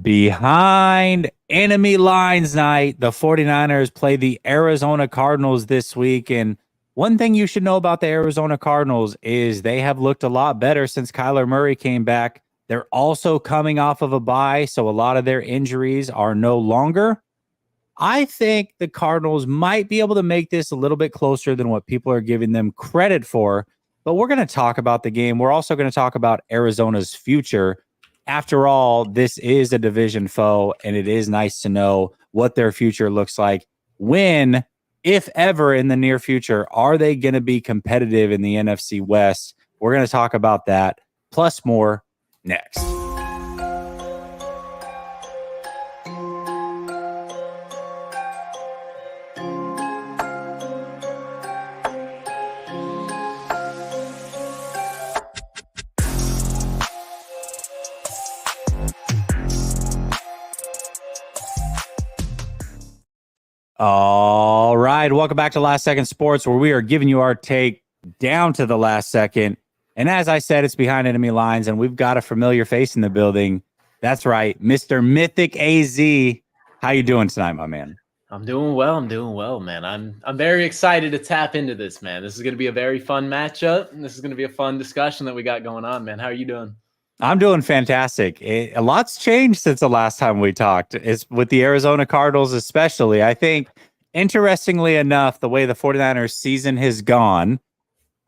Behind enemy lines night, the 49ers play the Arizona Cardinals this week. And one thing you should know about the Arizona Cardinals is they have looked a lot better since Kyler Murray came back. They're also coming off of a bye, so a lot of their injuries are no longer. I think the Cardinals might be able to make this a little bit closer than what people are giving them credit for. But we're going to talk about the game. We're also going to talk about Arizona's future. After all, this is a division foe, and it is nice to know what their future looks like. When, if ever in the near future, are they going to be competitive in the NFC West? We're going to talk about that, plus more, next. All right. Welcome back to Last Second Sports, where we are giving you our take down to the last second. And as I said, it's behind enemy lines, and we've got a familiar face in the building. That's right, Mr. Mythic AZ. How you doing tonight, my man? I'm doing well, man. I'm very excited to tap into this, man. This is going to be a very fun matchup, and this is going to be a fun discussion that we got going on, man. How are you doing? I'm doing fantastic. A lot's changed since the last time we talked. It's with the Arizona Cardinals, especially. I think, interestingly enough, the way the 49ers season has gone,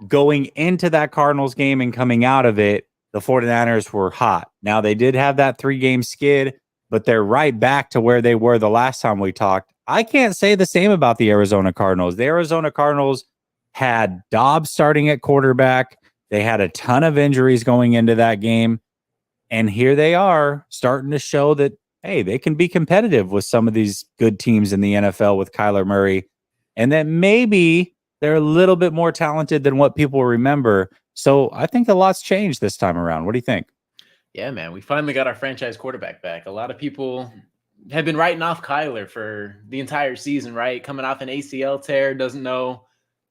going into that Cardinals game and coming out of it, the 49ers were hot. Now, they did have that 3-game skid, but they're right back to where they were the last time we talked. I can't say the same about the Arizona Cardinals. The Arizona Cardinals had Dobbs starting at quarterback. They had a ton of injuries going into that game. And here they are starting to show that, hey, they can be competitive with some of these good teams in the NFL with Kyler Murray. And that maybe they're a little bit more talented than what people remember. So I think a lot's changed this time around. What do you think? Yeah, man. We finally got our franchise quarterback back. A lot of people have been writing off Kyler for the entire season, right? Coming off an ACL tear, doesn't know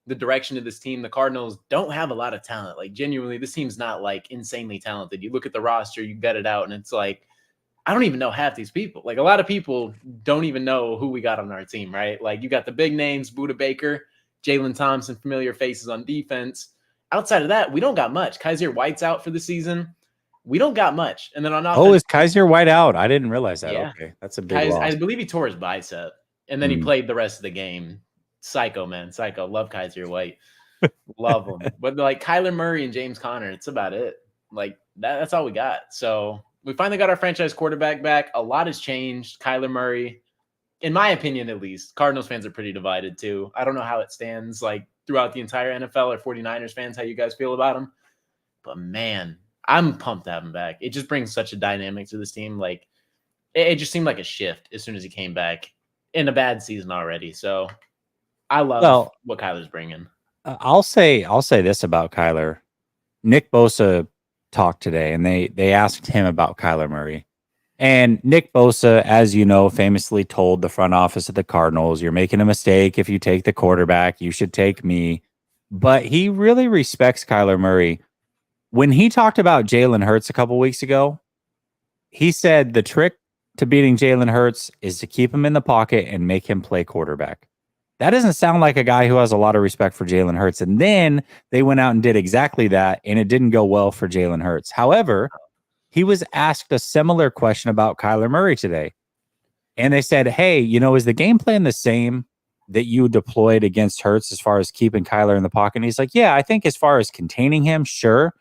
the direction of this team. The Cardinals don't have a lot of talent. Like, genuinely, this team's not like insanely talented. You look at the roster, you get it out, and it's like, I don't even know half these people. Like, a lot of people don't even know who we got on our team, right? Like, you got the big names, Buda Baker, Jalen Thompson, familiar faces on defense. Outside of that, we don't got much. Kaiser White's out for the season. We don't got much. And then on offense, is Kaiser White out? I didn't realize that. Yeah. Okay, that's a big loss. I believe he tore his bicep, and then he played the rest of the game. Psycho, man. Psycho. Love Kaiser White. Love him. But like Kyler Murray and James Conner, it's about it. Like that's all we got. So we finally got our franchise quarterback back. A lot has changed. Kyler Murray, in my opinion at least, Cardinals fans are pretty divided too. I don't know how it stands like throughout the entire NFL or 49ers fans, how you guys feel about him. But man, I'm pumped to have him back. It just brings such a dynamic to this team. Like it just seemed like a shift as soon as he came back in a bad season already. So I love what Kyler's bringing. I'll say this about Kyler. Nick Bosa talked today, and they asked him about Kyler Murray. And Nick Bosa, as you know, famously told the front office of the Cardinals, "You're making a mistake if you take the quarterback. You should take me." But he really respects Kyler Murray. When he talked about Jalen Hurts a couple weeks ago, he said the trick to beating Jalen Hurts is to keep him in the pocket and make him play quarterback. That doesn't sound like a guy who has a lot of respect for Jalen Hurts. And then they went out and did exactly that, and it didn't go well for Jalen Hurts. However, he was asked a similar question about Kyler Murray today. And they said, hey, is the game plan the same that you deployed against Hurts as far as keeping Kyler in the pocket? And he's like, yeah, I think as far as containing him, sure.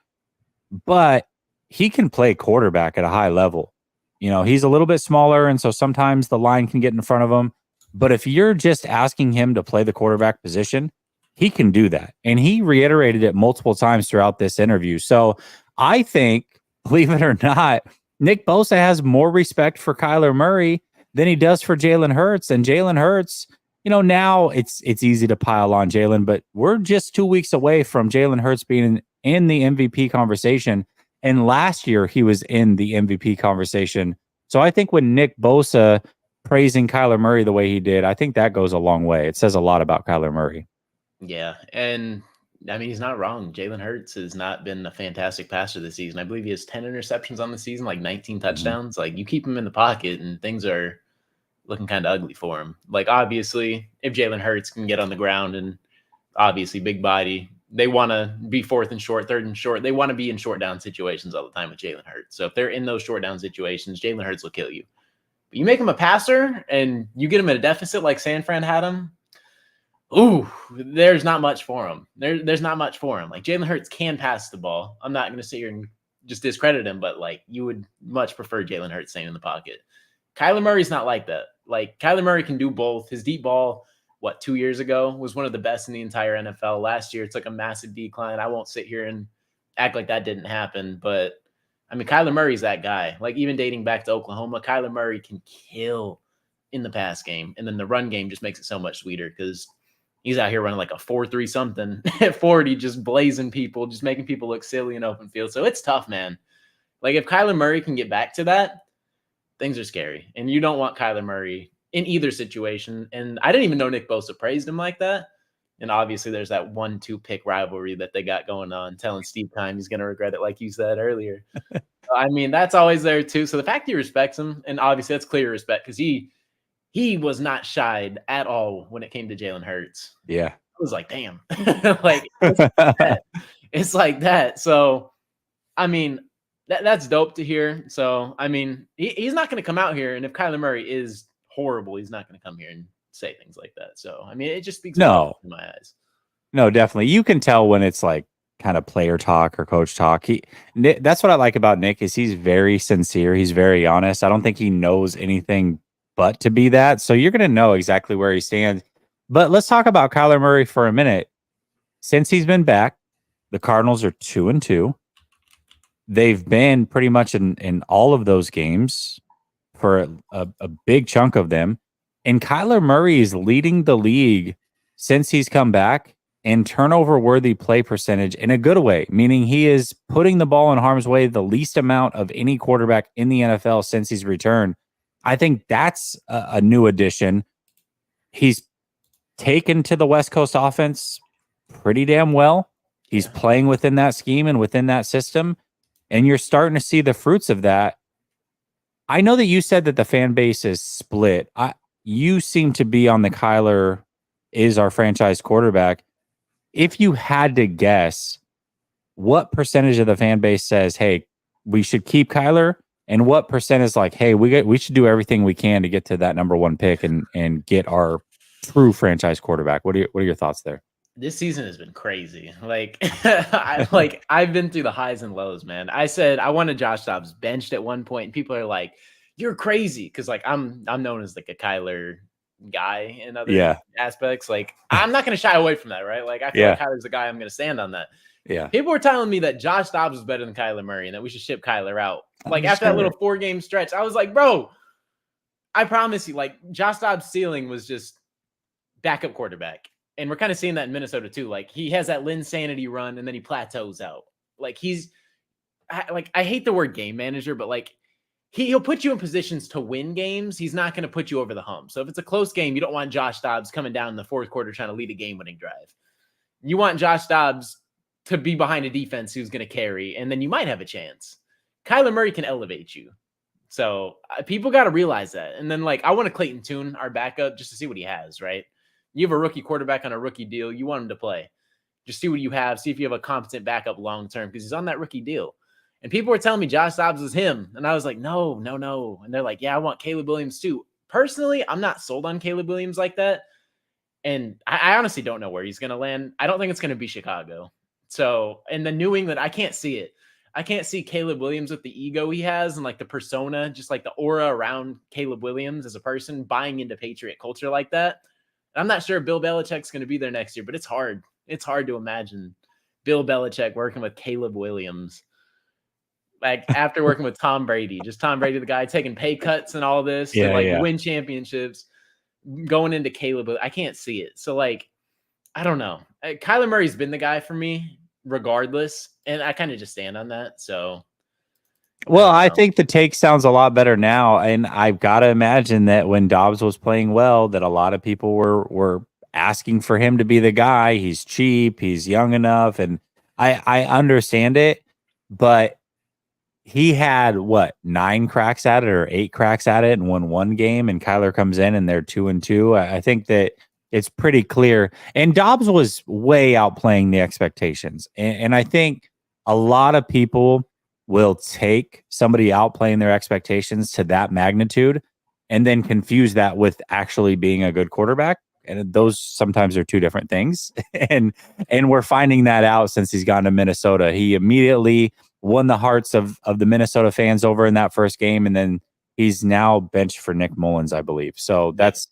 But he can play quarterback at a high level. He's a little bit smaller, and so sometimes the line can get in front of him. But if you're just asking him to play the quarterback position, he can do that. And he reiterated it multiple times throughout this interview. So I think, believe it or not, Nick Bosa has more respect for Kyler Murray than he does for Jalen Hurts. And Jalen Hurts, now it's easy to pile on Jalen, but we're just 2 weeks away from Jalen Hurts being in the MVP conversation. And last year he was in the MVP conversation. So I think when Nick Bosa praising Kyler Murray the way he did, I think that goes a long way. It says a lot about Kyler Murray. Yeah. And I mean, he's not wrong. Jalen Hurts has not been a fantastic passer this season. I believe he has 10 interceptions on the season, like 19 touchdowns. Like, you keep him in the pocket and things are looking kind of ugly for him. Like, obviously, if Jalen Hurts can get on the ground and obviously big body, they want to be fourth and short, third and short. They want to be in short down situations all the time with Jalen Hurts. So if they're in those short down situations, Jalen Hurts will kill you. But you make him a passer and you get him at a deficit like San Fran had him. Ooh, there's not much for him. There's not much for him. Like, Jalen Hurts can pass the ball. I'm not going to sit here and just discredit him, but like, you would much prefer Jalen Hurts staying in the pocket. Kyler Murray's not like that. Like, Kyler Murray can do both. His deep ball, 2 years ago, was one of the best in the entire NFL. Last year, it took a massive decline. I won't sit here and act like that didn't happen, but I mean, Kyler Murray's that guy. Like, even dating back to Oklahoma, Kyler Murray can kill in the pass game, and then the run game just makes it so much sweeter because he's out here running like a 4.3 something at 40, just blazing people, just making people look silly in open field. So it's tough, man. Like, if Kyler Murray can get back to that, things are scary. And you don't want Kyler Murray in either situation. And I didn't even know Nick Bosa praised him like that. And obviously there's that 1-2 pick rivalry that they got going on, telling Steve Keim he's going to regret it, like you said earlier. I mean, that's always there too. So the fact he respects him, and obviously that's clear respect because he was not shied at all when it came to Jalen Hurts. Yeah. I was like, damn. Like, it's like that. So, I mean, that's dope to hear. So, I mean, he's not going to come out here. And if Kyler Murray is horrible, he's not going to come here and say things like that. So, I mean, it just speaks in my eyes. No, definitely. You can tell when it's like kind of player talk or coach talk. That's what I like about Nick is he's very sincere. He's very honest. I don't think he knows anything but to be that. So you're going to know exactly where he stands. But let's talk about Kyler Murray for a minute. Since he's been back, the Cardinals are 2-2. They've been pretty much in all of those games for a big chunk of them. And Kyler Murray is leading the league since he's come back in turnover-worthy play percentage in a good way, meaning he is putting the ball in harm's way the least amount of any quarterback in the NFL since he's returned. I think that's a new addition. He's taken to the West Coast offense pretty damn well. He's playing within that scheme and within that system, and you're starting to see the fruits of that. I know that you said that the fan base is split. You seem to be on the Kyler is our franchise quarterback. If you had to guess, what percentage of the fan base says, hey, we should keep Kyler? And what percent is like, hey, we should do everything we can to get to that number one pick and get our true franchise quarterback? What are your thoughts there? This season has been crazy. Like, I've been through the highs and lows, man. I said I wanted Josh Dobbs benched at one point, and people are like, "You're crazy," because like I'm known as like a Kyler guy in other aspects. Like, I'm not going to shy away from that, right? Like, I feel like Kyler's the guy. I'm going to stand on that. Yeah. People were telling me that Josh Dobbs was better than Kyler Murray and that we should ship Kyler out. Like, after that little 4-game stretch, I was like, bro, I promise you, like, Josh Dobbs' ceiling was just backup quarterback. And we're kind of seeing that in Minnesota too. Like, he has that Linsanity run and then he plateaus out. Like, I hate the word game manager, but like, he'll put you in positions to win games. He's not going to put you over the hump. So if it's a close game, you don't want Josh Dobbs coming down in the fourth quarter trying to lead a game-winning drive. You want Josh Dobbs to be behind a defense who's going to carry, and then you might have a chance. Kyler Murray can elevate you. So people got to realize that. And then, like, I want to Clayton Tune, our backup, just to see what he has, right? You have a rookie quarterback on a rookie deal. You want him to play. Just see what you have. See if you have a competent backup long-term because he's on that rookie deal. And people were telling me Josh Dobbs is him. And I was like, no. And they're like, yeah, I want Caleb Williams too. Personally, I'm not sold on Caleb Williams like that. And I honestly don't know where he's going to land. I don't think it's going to be Chicago. So, and the New England, I can't see it. I can't see Caleb Williams with the ego he has and like the persona, just like the aura around Caleb Williams as a person buying into Patriot culture like that. I'm not sure Bill Belichick's going to be there next year, but it's hard. It's hard to imagine Bill Belichick working with Caleb Williams. Like after working with Tom Brady, just Tom Brady, the guy taking pay cuts and all this to win championships, going into Caleb. I can't see it. So like, I don't know. Kyler Murray's been the guy for me regardless. And I kind of just stand on that. So. Well, I think the take sounds a lot better now. And I've got to imagine that when Dobbs was playing well, that a lot of people were asking for him to be the guy. He's cheap. He's young enough. And I understand it, but he had 9 cracks at it or 8 cracks at it and won one game, and Kyler comes in and they're 2-2. I think that it's pretty clear. And Dobbs was way outplaying the expectations. And I think a lot of people will take somebody outplaying their expectations to that magnitude and then confuse that with actually being a good quarterback. And those sometimes are two different things. and we're finding that out since he's gone to Minnesota. He immediately won the hearts of the Minnesota fans over in that first game, and then he's now benched for Nick Mullins, I believe. So that's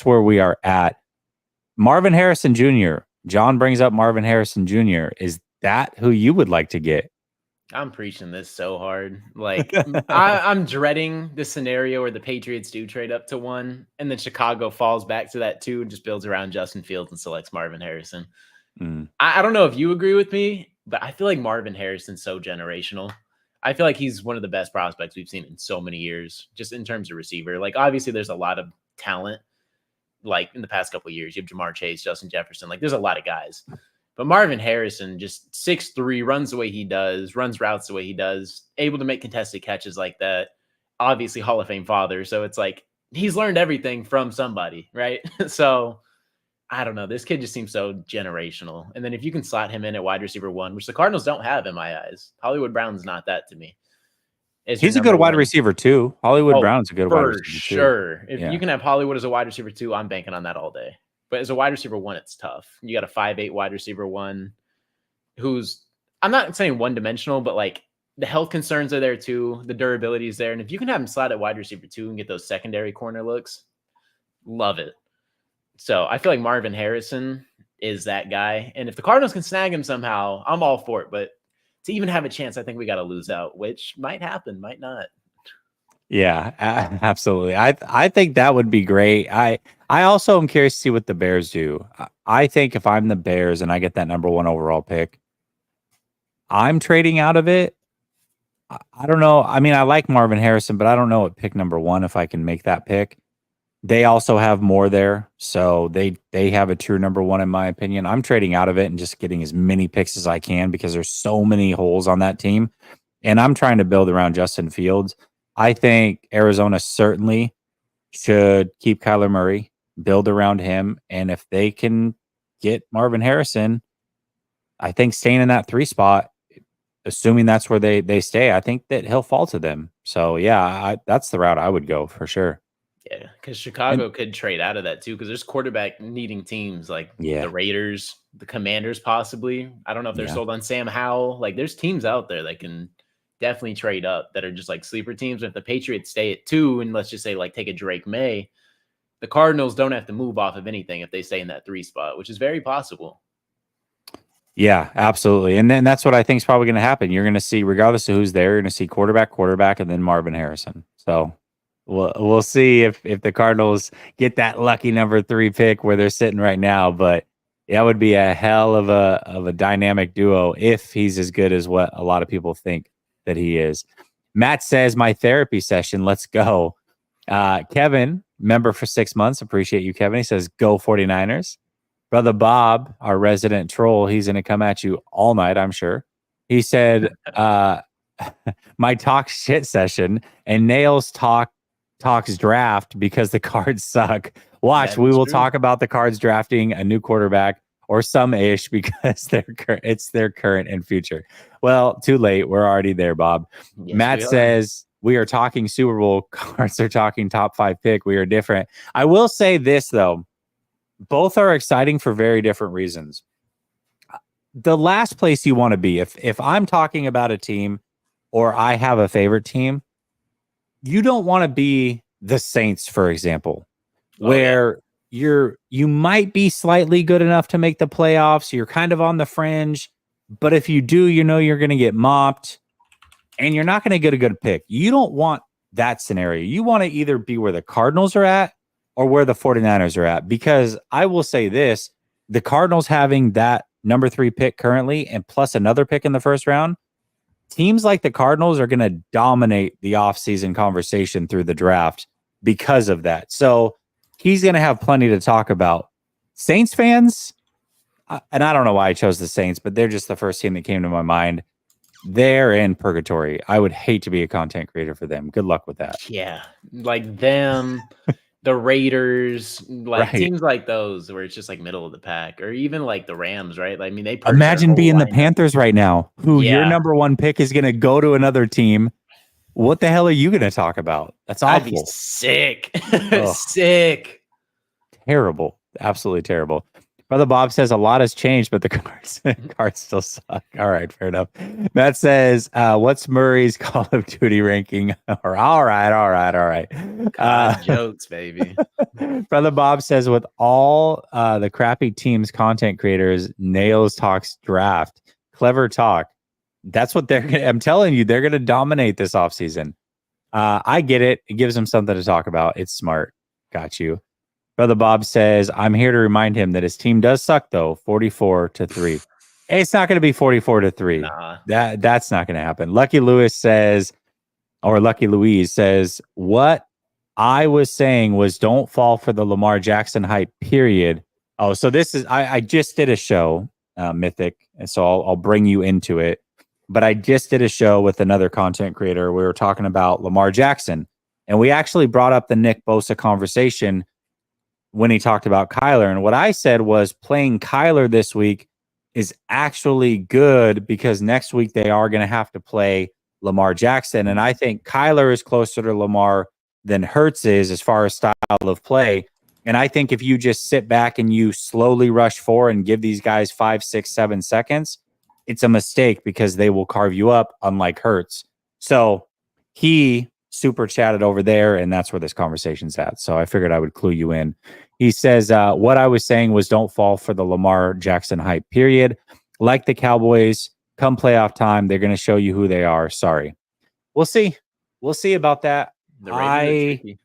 where we are at. Marvin Harrison Jr. John brings up Marvin Harrison Jr. Is that who you would like to get? I'm preaching this so hard. Like I'm dreading the scenario where the Patriots do trade up to 1 and then Chicago falls back to that 2 and just builds around Justin Fields and selects Marvin Harrison. I don't know if you agree with me, but I feel like Marvin Harrison's so generational. I feel like he's one of the best prospects we've seen in so many years, just in terms of receiver. Like, obviously, there's a lot of talent. Like, in the past couple of years, you have Jamar Chase, Justin Jefferson. Like, there's a lot of guys. But Marvin Harrison, just 6'3", runs the way he does, runs routes the way he does, able to make contested catches like that. Obviously, Hall of Fame father. So it's like he's learned everything from somebody, right? So I don't know. This kid just seems so generational. And then if you can slot him in at wide receiver 1, which the Cardinals don't have in my eyes, Hollywood Brown's not that to me. He's a good wide receiver too. Hollywood Brown's a good wide receiver too. Sure. If you can have Hollywood as a wide receiver 2, I'm banking on that all day. But as a wide receiver 1, it's tough. You got a 5'8" wide receiver 1 who's, I'm not saying one-dimensional, but like the health concerns are there too. The durability is there. And if you can have him slot at wide receiver 2 and get those secondary corner looks, love it. So I feel like Marvin Harrison is that guy. And if the Cardinals can snag him somehow, I'm all for it. But to even have a chance, I think we got to lose out, which might happen, might not. Yeah, absolutely. I think that would be great. I also am curious to see what the Bears do. I think if I'm the Bears and I get that number 1 overall pick, I'm trading out of it. I don't know. I mean, I like Marvin Harrison, but I don't know at pick number 1 if I can make that pick. They also have more there, so they have a true number 1 in my opinion. I'm trading out of it and just getting as many picks as I can because there's so many holes on that team, and I'm trying to build around Justin Fields. I think Arizona certainly should keep Kyler Murray, build around him, and if they can get Marvin Harrison, I think staying in that 3 spot, assuming that's where they stay, I think that he'll fall to them. So yeah, that's the route I would go for sure. Yeah, because Chicago could trade out of that too, because there's quarterback needing teams like the Raiders, the Commanders possibly. I don't know if they're sold on Sam Howell. Like there's teams out there that can definitely trade up that are just like sleeper teams. If the Patriots stay at 2 and let's just say like take a Drake May, the Cardinals don't have to move off of anything if they stay in that 3 spot, which is very possible. Yeah, absolutely. And then that's what I think is probably going to happen. You're going to see, regardless of who's there, you're going to see quarterback, and then Marvin Harrison. So we'll see if the Cardinals get that lucky number 3 pick where they're sitting right now. But that would be a hell of a dynamic duo if he's as good as what a lot of people think that he is. Matt says, my therapy session, let's go. Kevin, member for 6 months. Appreciate you, Kevin. He says, go 49ers. Brother Bob, our resident troll, he's going to come at you all night, I'm sure. He said, my talk shit session and Nails talks draft because the Cards suck. Watch, we will talk about the Cards drafting a new quarterback or some ish because it's their current and future. Well, too late. We're already there, Bob. Yes, Matt says, we are talking Super Bowl. Cards are talking top 5 pick. We are different. I will say this, though. Both are exciting for very different reasons. The last place you want to be, if I'm talking about a team or I have a favorite team, you don't want to be the Saints, for example, where you might be slightly good enough to make the playoffs. You're kind of on the fringe, but if you do, you know you're going to get mopped and you're not going to get a good pick. You don't want that scenario. You want to either be where the Cardinals are at or where the 49ers are at, because I will say this, the Cardinals having that number 3 pick currently and plus another pick in the first round, teams like the Cardinals are going to dominate the offseason conversation through the draft because of that. So he's going to have plenty to talk about Saints fans, and I don't know why I chose the Saints, but they're just the first team that came to my mind. They're in purgatory. I would hate to be a content creator for them. Good luck with that. Yeah, like them, the Raiders, like Right. teams like those where it's just like middle of the pack, or even like the Rams, right? Like, I mean, they purged their Imagine whole being the lineup. Panthers right now, who your Yeah. number one pick is going to go to another team. What the hell are you going to talk about? That's I'd be awful. sick. Ugh. Sick. Terrible. Absolutely terrible. Brother Bob says a lot has changed, but the cards still suck. All right, fair enough. Matt says, what's Murray's Call of Duty ranking? All right. God, jokes, baby. Brother Bob says, with all the crappy teams, content creators, Nails talks draft, clever talk. That's what I'm telling you, they're going to dominate this offseason. I get it. It gives them something to talk about. It's smart. Got you. Brother Bob says, I'm here to remind him that his team does suck, though, 44-3. It's not going to be 44-3. Nah. That's not going to happen. Lucky Louise says, what I was saying was don't fall for the Lamar Jackson hype, period. Oh, so this is, I just did a show, Mythic, and so I'll bring you into it. But I just did a show with another content creator. We were talking about Lamar Jackson, and we actually brought up the Nick Bosa conversation when he talked about Kyler. And what I said was playing Kyler this week is actually good because next week they are going to have to play Lamar Jackson. And I think Kyler is closer to Lamar than Hurts is as far as style of play. And I think if you just sit back and you slowly rush forward and give these guys 5, 6, 7 seconds, it's a mistake because they will carve you up, unlike Hurts. So he super chatted over there, and that's where this conversation's at. So I figured I would clue you in. He says, what I was saying was don't fall for the Lamar Jackson hype, period. Like the Cowboys, come playoff time, they're going to show you who they are. Sorry. We'll see. We'll see about that. The Raiders are tricky.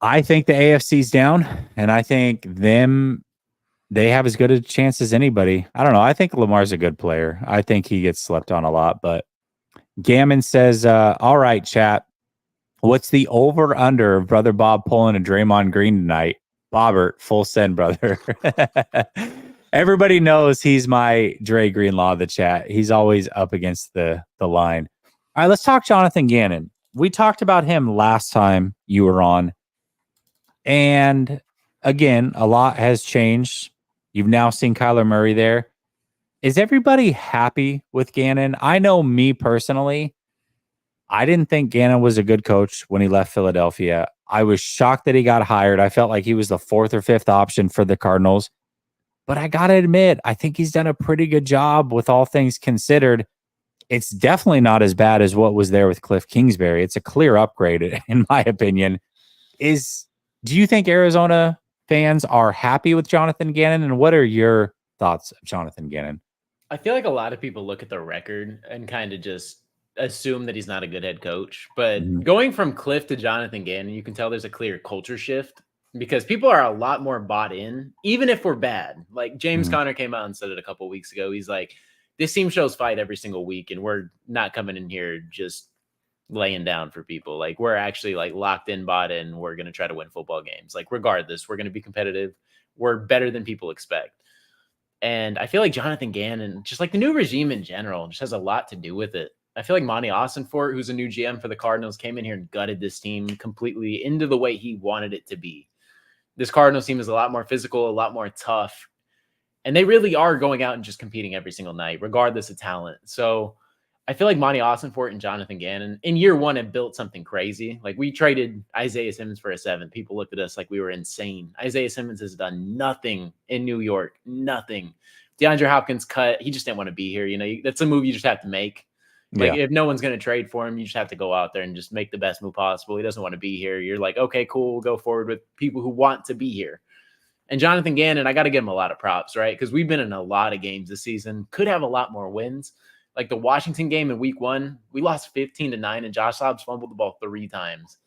I think the AFC's down, and I think they have as good a chance as anybody. I don't know. I think Lamar's a good player. I think he gets slept on a lot, but Gammon says, all right, chat. What's the over-under of Brother Bob pulling a Draymond Green tonight? Bobbert, full send, brother. Everybody knows he's my Dre Greenlaw of the chat. He's always up against the line. All right, let's talk Jonathan Gannon. We talked about him last time you were on. And again, a lot has changed. You've now seen Kyler Murray there. Is everybody happy with Gannon? I know me personally, I didn't think Gannon was a good coach when he left Philadelphia. I was shocked that he got hired. I felt like he was the 4th or 5th option for the Cardinals. But I got to admit, I think he's done a pretty good job with all things considered. It's definitely not as bad as what was there with Cliff Kingsbury. It's a clear upgrade, in my opinion. Do you think Arizona fans are happy with Jonathan Gannon? And what are your thoughts of Jonathan Gannon? I feel like a lot of people look at the record and kind of just assume that he's not a good head coach. But going from Cliff to Jonathan Gannon, you can tell there's a clear culture shift because people are a lot more bought in, even if we're bad. Like James Conner came out and said it a couple of weeks ago. He's like, this team shows fight every single week, and we're not coming in here just laying down for people. Like we're actually like locked in, bought in. We're going to try to win football games. Like regardless, we're going to be competitive. We're better than people expect. And I feel like Jonathan Gannon, just like the new regime in general, just has a lot to do with it. I feel like Monty Austinfort, who's a new GM for the Cardinals, came in here and gutted this team completely into the way he wanted it to be. This Cardinals team is a lot more physical, a lot more tough. And they really are going out and just competing every single night, regardless of talent. So I feel like Monty Austinfort and Jonathan Gannon in year one have built something crazy. Like we traded Isaiah Simmons for a 7th. People looked at us like we were insane. Isaiah Simmons has done nothing in New York, nothing. DeAndre Hopkins cut. He just didn't want to be here. You know, that's a move you just have to make. Like if no one's going to trade for him, you just have to go out there and just make the best move possible. He doesn't want to be here. You're like, okay, cool. We'll go forward with people who want to be here. And Jonathan Gannon, I got to give him a lot of props, right? Because we've been in a lot of games this season. Could have a lot more wins. Like the Washington game in week 1, we lost 15-9, and Josh Dobbs fumbled the ball 3 times.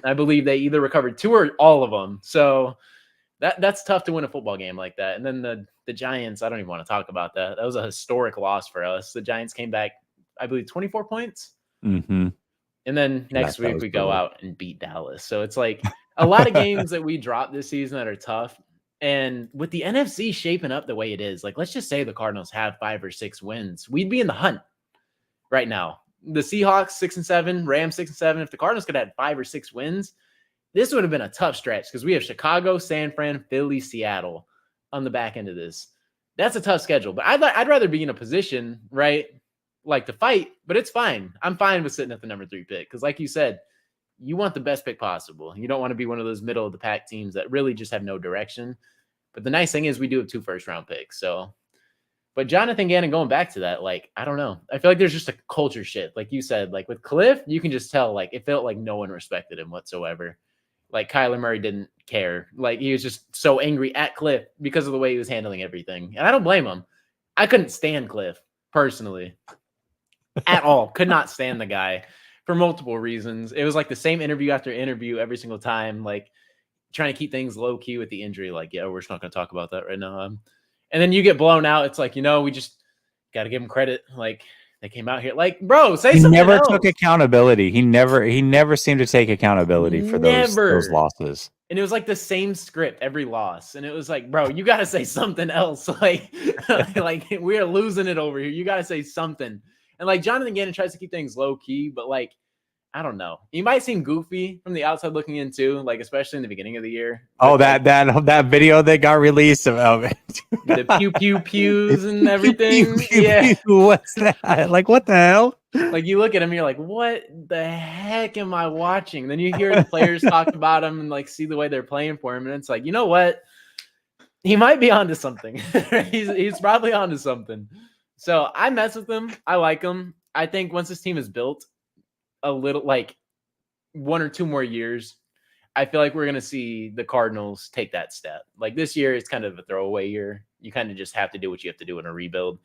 I believe they either recovered 2 or all of them. So that's tough to win a football game like that. And then the Giants, I don't even want to talk about that. That was a historic loss for us. The Giants came back, I believe, 24 points. Mm-hmm. And then next week we go out and beat Dallas. So it's like a lot of games that we dropped this season that are tough. And with the NFC shaping up the way it is, like, let's just say the Cardinals have 5 or 6 wins, we'd be in the hunt right now. The Seahawks 6-7, Rams 6-7. If the Cardinals could have had 5 or 6 wins, this would have been a tough stretch because we have Chicago, San Fran, Philly, Seattle on the back end of this. That's a tough schedule, but I'd rather be in a position, right, like to fight, but it's fine. I'm fine with sitting at the number 3 pick because, like you said, you want the best pick possible. You don't want to be one of those middle of the pack teams that really just have no direction. But the nice thing is we do have 2 first-round picks. So, but Jonathan Gannon, going back to that, like, I don't know. I feel like there's just a culture shift. Like you said, like with Cliff, you can just tell, like, it felt like no one respected him whatsoever. Like Kyler Murray didn't care. Like he was just so angry at Cliff because of the way he was handling everything. And I don't blame him. I couldn't stand Cliff personally at all. Could not stand the guy for multiple reasons. It was like the same interview after interview every single time, like trying to keep things low key with the injury. Like, yeah, we're just not going to talk about that right now. And then you get blown out. It's like, we just got to give him credit. Like, they came out here, like, bro, say something. He never took accountability. He never seemed to take accountability for those losses. And it was like the same script every loss. And it was like, bro, you got to say something else. Like, like we are losing it over here. You got to say something. And like Jonathan Gannon tries to keep things low key, but like, I don't know. He might seem goofy from the outside looking in too, like especially in the beginning of the year. Oh, that video that got released of it. The pew pews and everything. Yeah. What's that? Like, what the hell? Like you look at him, you're like, what the heck am I watching? Then you hear the players talk about him and like see the way they're playing for him, and it's like, you know what? He might be onto something. He's probably onto something. So I mess with him. I like him. I think once this team is built, a little like 1 or 2 more years, I feel like we're going to see the Cardinals take that step. Like this year, it's kind of a throwaway year. You kind of just have to do what you have to do in a rebuild.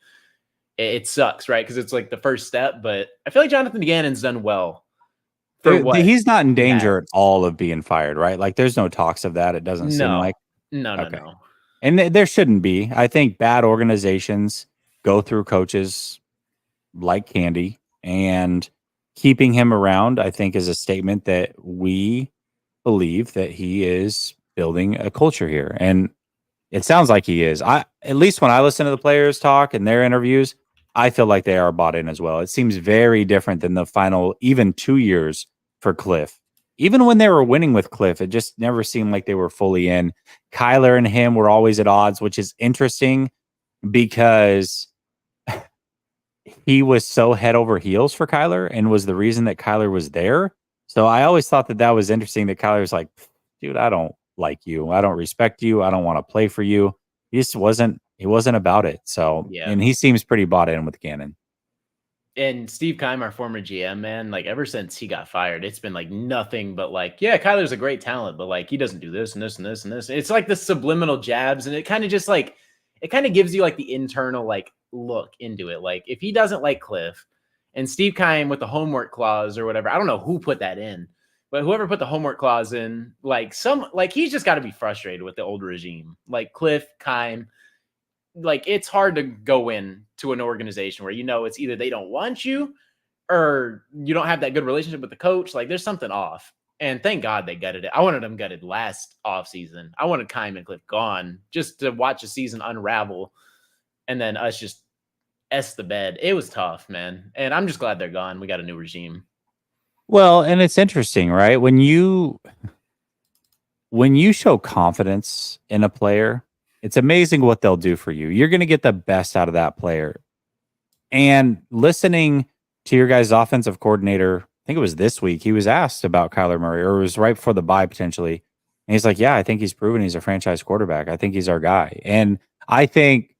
It sucks, right? Because it's like the first step, but I feel like Jonathan Gannon's done well. He's not in danger at all of being fired, right? Like there's no talks of that. It doesn't seem like. No. And there shouldn't be. I think bad organizations go through coaches like candy, and keeping him around, I think, is a statement that we believe that he is building a culture here. And it sounds like he is. At least when I listen to the players talk and their interviews, I feel like they are bought in as well. It seems very different than the final even 2 years for Cliff. Even when they were winning with Cliff, it just never seemed like they were fully in. Kyler and him were always at odds, which is interesting because he was so head over heels for Kyler and was the reason that Kyler was there. So I always thought that was interesting that Kyler was like, dude, I don't like you. I don't respect you. I don't want to play for you. He wasn't about it. So, yeah. And he seems pretty bought in with Gannon. And Steve Keim, our former GM, man, like ever since he got fired, it's been like nothing but like, yeah, Kyler's a great talent, but like he doesn't do this and this and this and this. It's like the subliminal jabs, and it kind of just like, it kind of gives you like the internal like look into it. Like if he doesn't like Cliff and Steve Keim with the homework clause or whatever, I don't know who put that in, but whoever put the homework clause in, like he's just got to be frustrated with the old regime, like Cliff, Keim. Like it's hard to go in to an organization where it's either they don't want you or you don't have that good relationship with the coach. Like there's something off. And thank God they gutted it. I wanted them gutted last offseason. I wanted Keim and Cliff gone just to watch the season unravel and then us just S the bed. It was tough, man. And I'm just glad they're gone. We got a new regime. Well, and it's interesting, right? When you show confidence in a player, it's amazing what they'll do for you. You're going to get the best out of that player. And listening to your guys' offensive coordinator, I think it was this week, he was asked about Kyler Murray, or it was right before the bye potentially. And he's like, yeah, I think he's proven he's a franchise quarterback. I think he's our guy. And I think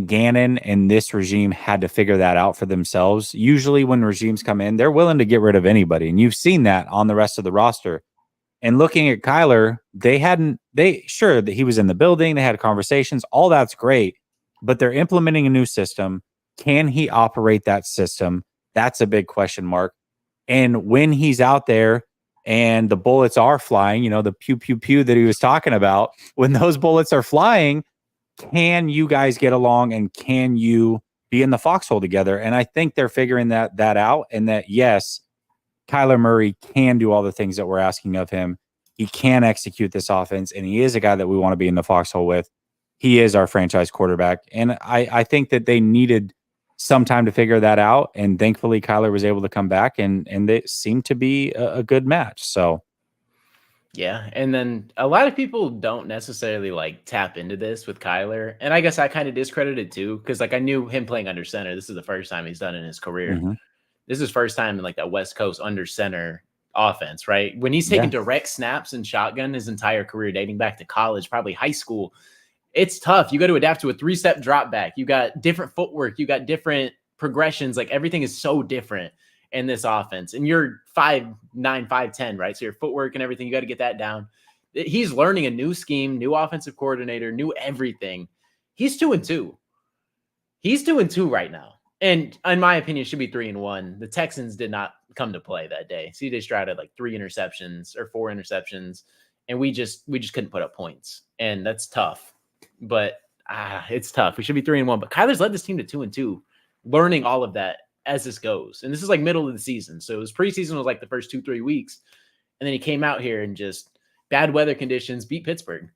Gannon and this regime had to figure that out for themselves. Usually when regimes come in, they're willing to get rid of anybody. And you've seen that on the rest of the roster. And looking at Kyler, sure that he was in the building, they had conversations, all that's great, but they're implementing a new system. Can he operate that system? That's a big question mark. And when he's out there and the bullets are flying, the pew, pew, pew that he was talking about, when those bullets are flying, can you guys get along and can you be in the foxhole together? And I think they're figuring that out, and that, yes, Kyler Murray can do all the things that we're asking of him. He can execute this offense, and he is a guy that we want to be in the foxhole with. He is our franchise quarterback, and I think that they needed some time to figure that out, and thankfully Kyler was able to come back, and they seemed to be a good match. So. Yeah, and then a lot of people don't necessarily like tap into this with Kyler, and I guess I kind of discredited too because like I knew him playing under center. This is the first time he's done it in his career. Mm-hmm. This is his first time in like that West Coast under center offense, right? When he's taking direct snaps and shotgun his entire career, dating back to college, probably high school, it's tough. You got to adapt to a 3-step drop back. You got different footwork. You got different progressions. Like everything is so different in this offense. And you're 5'9", 5'10", right? So your footwork and everything, you got to get that down. He's learning a new scheme, new offensive coordinator, new everything. He's 2-2. He's 2-2 right now. And in my opinion, should be 3-1. The Texans did not come to play that day. CJ Stroud had like 4 interceptions, and we just couldn't put up points. And that's tough. But it's tough. We should be 3-1. But Kyler's led this team to 2-2, learning all of that as this goes. And this is like middle of the season. So his preseason was like the first 2-3 weeks. And then he came out here and just bad weather conditions beat Pittsburgh.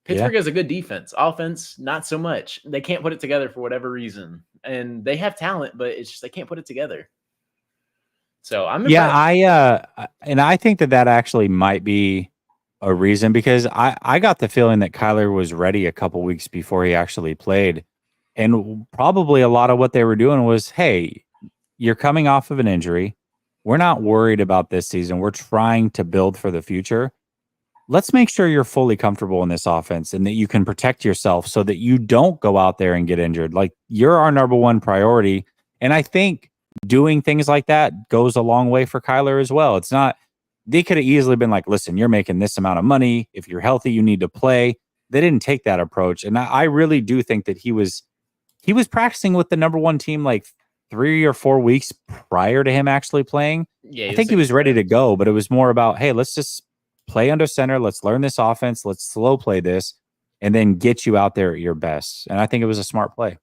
Pittsburgh has a good defense. Offense, not so much. They can't put it together for whatever reason. And they have talent, but it's just they can't put it together. So I'm impressed. and I think that actually might be a reason because I got the feeling that Kyler was ready a couple weeks before he actually played. And probably a lot of what they were doing was, hey, you're coming off of an injury. We're not worried about this season. We're trying to build for the future. Let's make sure you're fully comfortable in this offense and that you can protect yourself so that you don't go out there and get injured. Like, you're our number one priority. And I think doing things like that goes a long way for Kyler as well. It's not, they could have easily been like, listen, you're making this amount of money. If you're healthy, you need to play. They didn't take that approach. And I really do think that he was practicing with the number one team like 3 or 4 weeks prior to him actually playing. I think he was ready to go, but it was more about, hey, let's just play under center. Let's learn this offense. Let's slow play this and then get you out there at your best. And I think it was a smart play.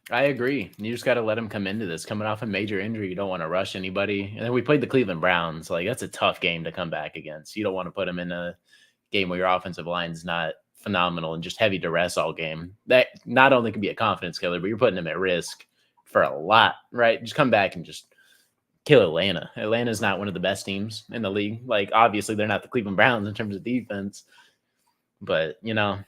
I agree. You just got to let him come into this. Coming off a major injury, you don't want to rush anybody. And then we played the Cleveland Browns. Like, that's a tough game to come back against. You don't want to put him in a game where your offensive line is not phenomenal and just heavy duress all game. That not only can be a confidence killer, but you're putting him at risk for a lot, right? Just come back and just kill Atlanta. Atlanta's not one of the best teams in the league. Like, obviously, they're not the Cleveland Browns in terms of defense, but, you know.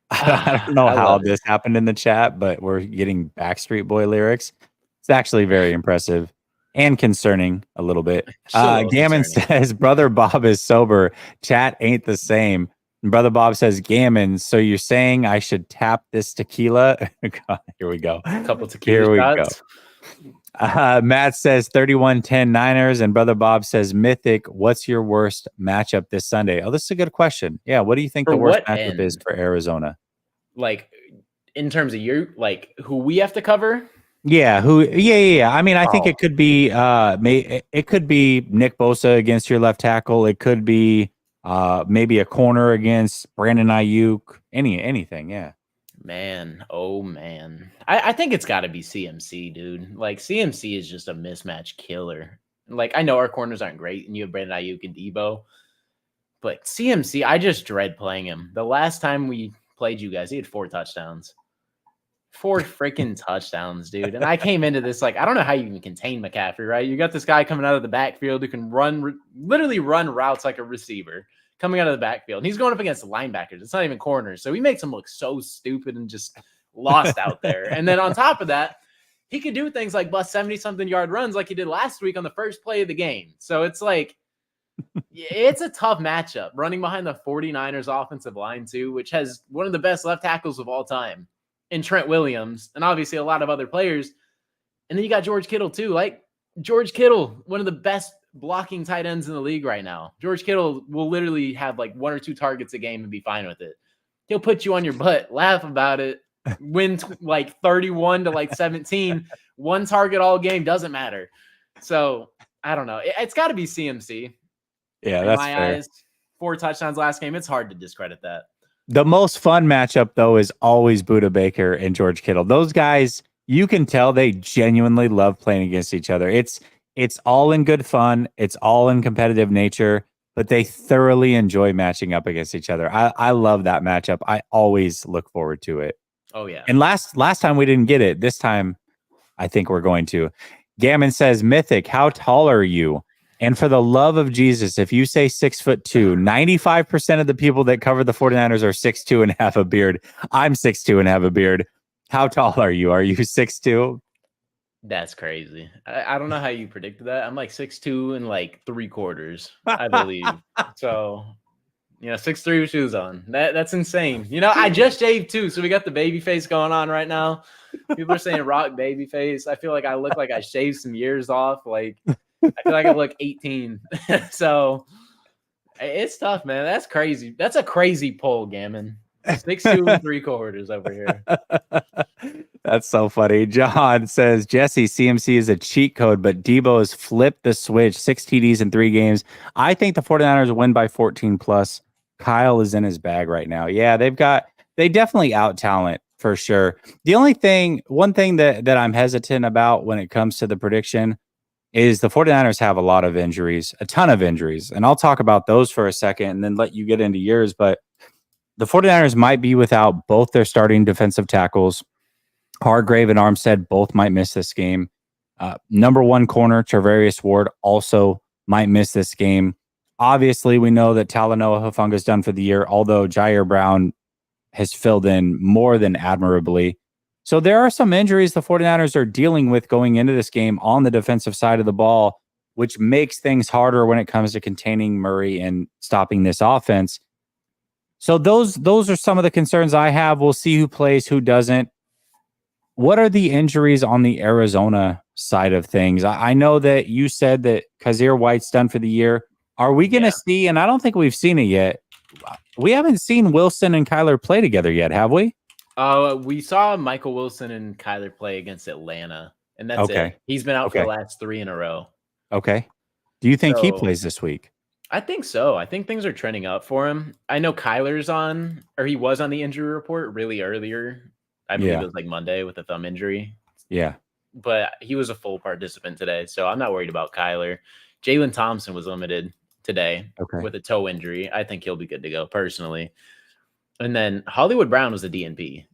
I don't know how this happened in the chat, but we're getting Backstreet Boy lyrics. It's actually very impressive and concerning a little bit. Gammon says, Brother Bob is sober. Chat ain't the same. And Brother Bob says, Gammon, so you're saying I should tap this tequila? God, here we go. A couple tequila shots. Go. Matt says 31-10 Niners, and Brother Bob says Mythic. What's your worst matchup this Sunday? Oh, this is a good question. Yeah, what do you think the worst matchup is for Arizona? Like, in terms of who we have to cover? Yeah, yeah. I mean, I think it could be it could be Nick Bosa against your left tackle. It could be maybe a corner against Brandon Ayuk. Anything, yeah. Man, oh man. I think it's got to be CMC, dude. Like, CMC is just a mismatch killer. Like, I know our corners aren't great, and you have Brandon Ayuk and Debo, but CMC, I just dread playing him. The last time we played you guys, he had 4 touchdowns. 4 freaking touchdowns, dude. And I came into this like, I don't know how you can contain McCaffrey, right? You got this guy coming out of the backfield who can literally run routes like a receiver coming out of the backfield. And he's going up against linebackers. It's not even corners. So he makes him look so stupid and just lost out there. And then on top of that, he could do things like bust 70-something yard runs like he did last week on the first play of the game. So it's like, it's a tough matchup running behind the 49ers offensive line too, which has one of the best left tackles of all time in Trent Williams, and obviously a lot of other players. And then you got George Kittle too. Like, George Kittle, one of the best blocking tight ends in the league right now. George Kittle will literally have like 1 or 2 targets a game and be fine with it. He'll put you on your butt, laugh about it, win like 31-17. 1 target all game, doesn't matter. So I don't know. It's got to be CMC. Yeah, in that's my fair. eyes. 4 touchdowns last game. It's hard to discredit that. The most fun matchup, though, is always Budda Baker and George Kittle. Those guys, you can tell they genuinely love playing against each other. It's all in good fun. It's all in competitive nature. but they thoroughly enjoy matching up against each other. I love that matchup. I always look forward to it. Oh yeah. And last time we didn't get it. This time I think we're going to. Gammon says, Mythic, how tall are you? And for the love of Jesus, if you say 6'2", 95% of the people that cover the 49ers are 6'2" and have a beard. I'm 6'2" and have a beard. How tall are you? Are you 6'2"? That's crazy. I don't know how you predicted that. I'm like 6'2" and like 3/4, I believe. So, 6'3" with shoes on. That's insane. I just shaved too, so we got the baby face going on right now. People are saying rock baby face. I feel like I look like I shaved some years off. Like, I feel like I look 18. So it's tough, man. That's crazy. That's a crazy poll, Gammon. 6'2" and 3/4 over here. That's so funny. John says, Jesse, CMC is a cheat code, but Debo has flipped the switch. 6 TDs in 3 games. I think the 49ers will win by 14 plus. Kyle is in his bag right now. Yeah, they definitely out talent for sure. One thing that I'm hesitant about when it comes to the prediction is the 49ers have a lot of injuries, a ton of injuries. And I'll talk about those for a second and then let you get into yours. But the 49ers might be without both their starting defensive tackles. Hargrave and Armstead both might miss this game. Number 1 corner, Travarius Ward, also might miss this game. Obviously, we know that Talanoa Hufanga is done for the year, although Jair Brown has filled in more than admirably. So there are some injuries the 49ers are dealing with going into this game on the defensive side of the ball, which makes things harder when it comes to containing Murray and stopping this offense. So those are some of the concerns I have. We'll see who plays, who doesn't. What are the injuries on the Arizona side of things? I know that you said that Kazir White's done for the year. Are we going to see, and I don't think we've seen it yet, we haven't seen Wilson and Kyler play together yet, have we? We saw Michael Wilson and Kyler play against Atlanta, and that's it. He's been out for the last 3 in a row. Okay. Do you think he plays this week? I think so. I think things are trending up for him. I know Kyler's he was on the injury report really earlier. I believe it was like Monday with a thumb injury. Yeah. But he was a full participant today, so I'm not worried about Kyler. Jalen Thompson was limited today with a toe injury. I think he'll be good to go personally. And then Hollywood Brown was a DNP.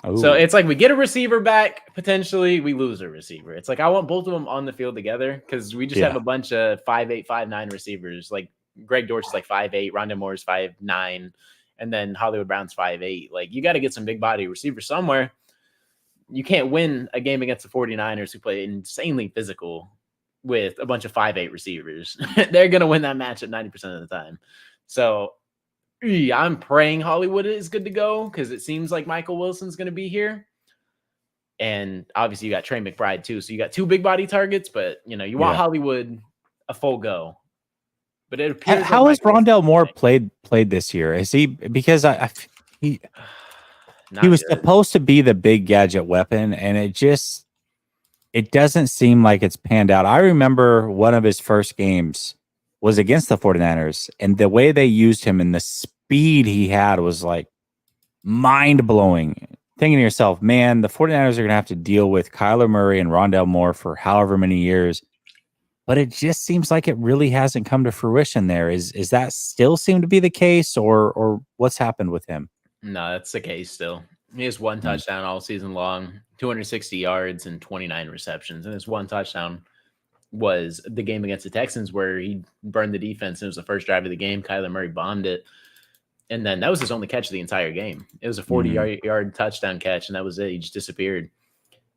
Oh. So it's like we get a receiver back, potentially we lose a receiver. It's like I want both of them on the field together because we just have a bunch of 5'8", 5'9" receivers. Like Greg Dortch is like 5'8", Rondé Moore's 5'9", and then Hollywood Brown's 5'8". Like you got to get some big body receivers somewhere. You can't win a game against the 49ers who play insanely physical with a bunch of 5'8" receivers. They're going to win that matchup 90% of the time. So I'm praying Hollywood is good to go because it seems like Michael Wilson's going to be here. And obviously you got Trey McBride too. So you got 2 big body targets, but you want Hollywood a full go. But it appears how has Rondell Moore played this year? Is he because he was supposed to be the big gadget weapon, and it doesn't seem like it's panned out. I remember one of his first games was against the 49ers, and the way they used him and the speed he had was like mind-blowing. Thinking to yourself, man, the 49ers are going to have to deal with Kyler Murray and Rondell Moore for however many years. But it just seems like it really hasn't come to fruition there. Is that still seem to be the case, or what's happened with him? No, that's the case still. He has 1 touchdown all season long, 260 yards and 29 receptions. And his 1 touchdown was the game against the Texans where he burned the defense. It was the first drive of the game. Kyler Murray bombed it. And then that was his only catch of the entire game. It was a 40-yard touchdown catch, and that was it. He just disappeared.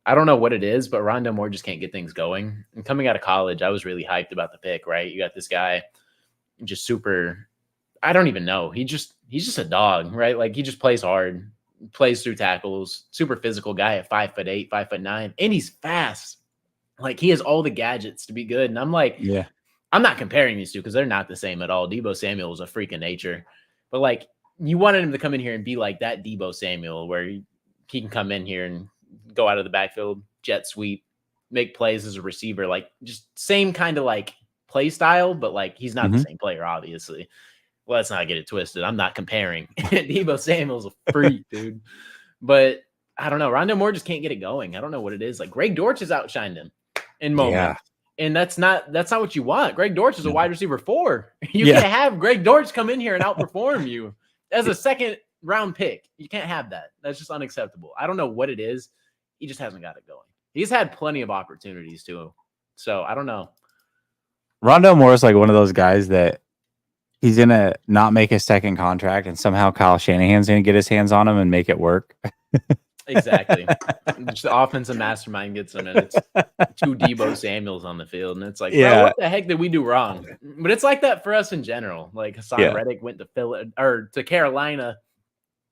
I don't know what it is, but Rondell Moore just can't get things going. And coming out of college, I was really hyped about the pick, right? You got this guy just super – I don't even know. He's just a dog, right? Like he just plays hard, plays through tackles, super physical guy at 5'8", 5'9", and he's fast. Like he has all the gadgets to be good. And I'm like, I'm not comparing these two because they're not the same at all. Debo Samuel is a freak of nature. But like you wanted him to come in here and be like that Debo Samuel where he can come in here and go out of the backfield, jet sweep, make plays as a receiver, like just same kind of like play style, but like he's not the same player, obviously. Well, let's not get it twisted. I'm not comparing. Debo Samuel's a freak, dude. But I don't know. Rondell Moore just can't get it going. I don't know what it is. Like Greg Dortch has outshined him in moments. And that's not what you want. Greg Dortch is a wide receiver 4. You can't have Greg Dortch come in here and outperform you as a second round pick. You can't have that. That's just unacceptable. I don't know what it is. He just hasn't got it going. He's had plenty of opportunities too. So I don't know. Rondale Moore is like one of those guys that he's going to not make a second contract and somehow Kyle Shanahan's going to get his hands on him and make it work. Exactly. Just the offensive mastermind gets him, and it's 2 Debo Samuels on the field. And it's like, bro, what the heck did we do wrong? But it's like that for us in general. Like Hassan Reddick went to Carolina,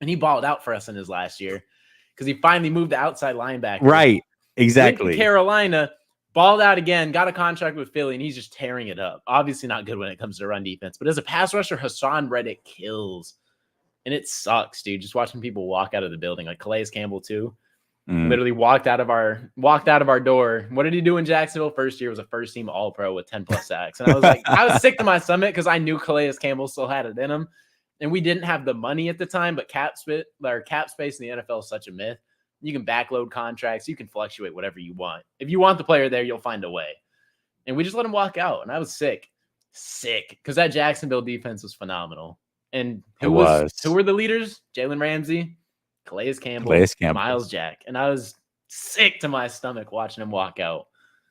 and he balled out for us in his last year because he finally moved to outside linebacker. Right. Exactly. Went to Carolina, balled out again, got a contract with Philly, and he's just tearing it up. Obviously not good when it comes to run defense, but as a pass rusher, Hassan Reddick kills. And it sucks, dude. Just watching people walk out of the building, like Calais Campbell too. Literally walked out of our door. What did he do in Jacksonville? First year was a first team All Pro with 10+ sacks, and I was like, I was sick to my stomach because I knew Calais Campbell still had it in him, and we didn't have the money at the time. But cap space in the NFL is such a myth. You can backload contracts, you can fluctuate whatever you want. If you want the player there, you'll find a way. And we just let him walk out, and I was sick because that Jacksonville defense was phenomenal. And who were the leaders? Jalen Ramsey, Calais Campbell, Miles Jack. And I was sick to my stomach watching him walk out.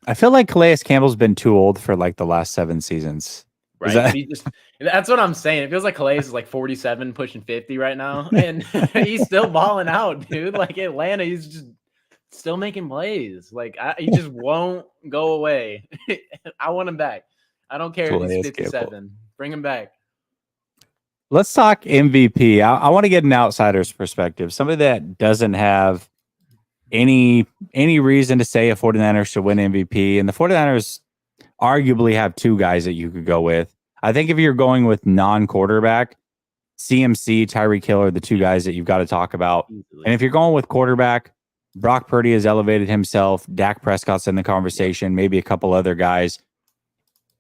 I feel like Calais Campbell's been too old for like the last 7 seasons. Right. That's what I'm saying. It feels like Calais is like 47, pushing 50 right now. And he's still balling out, dude. Like Atlanta, he's just still making plays. Like he just won't go away. I want him back. I don't care if he's 57. Campbell. Bring him back. Let's talk MVP. I want to get an outsider's perspective. Somebody that doesn't have any reason to say a 49ers should win MVP. And the 49ers arguably have 2 guys that you could go with. I think if you're going with non-quarterback, CMC, Tyreek Hill are the 2 guys that you've got to talk about. Easily. And if you're going with quarterback, Brock Purdy has elevated himself. Dak Prescott's in the conversation, maybe a couple other guys.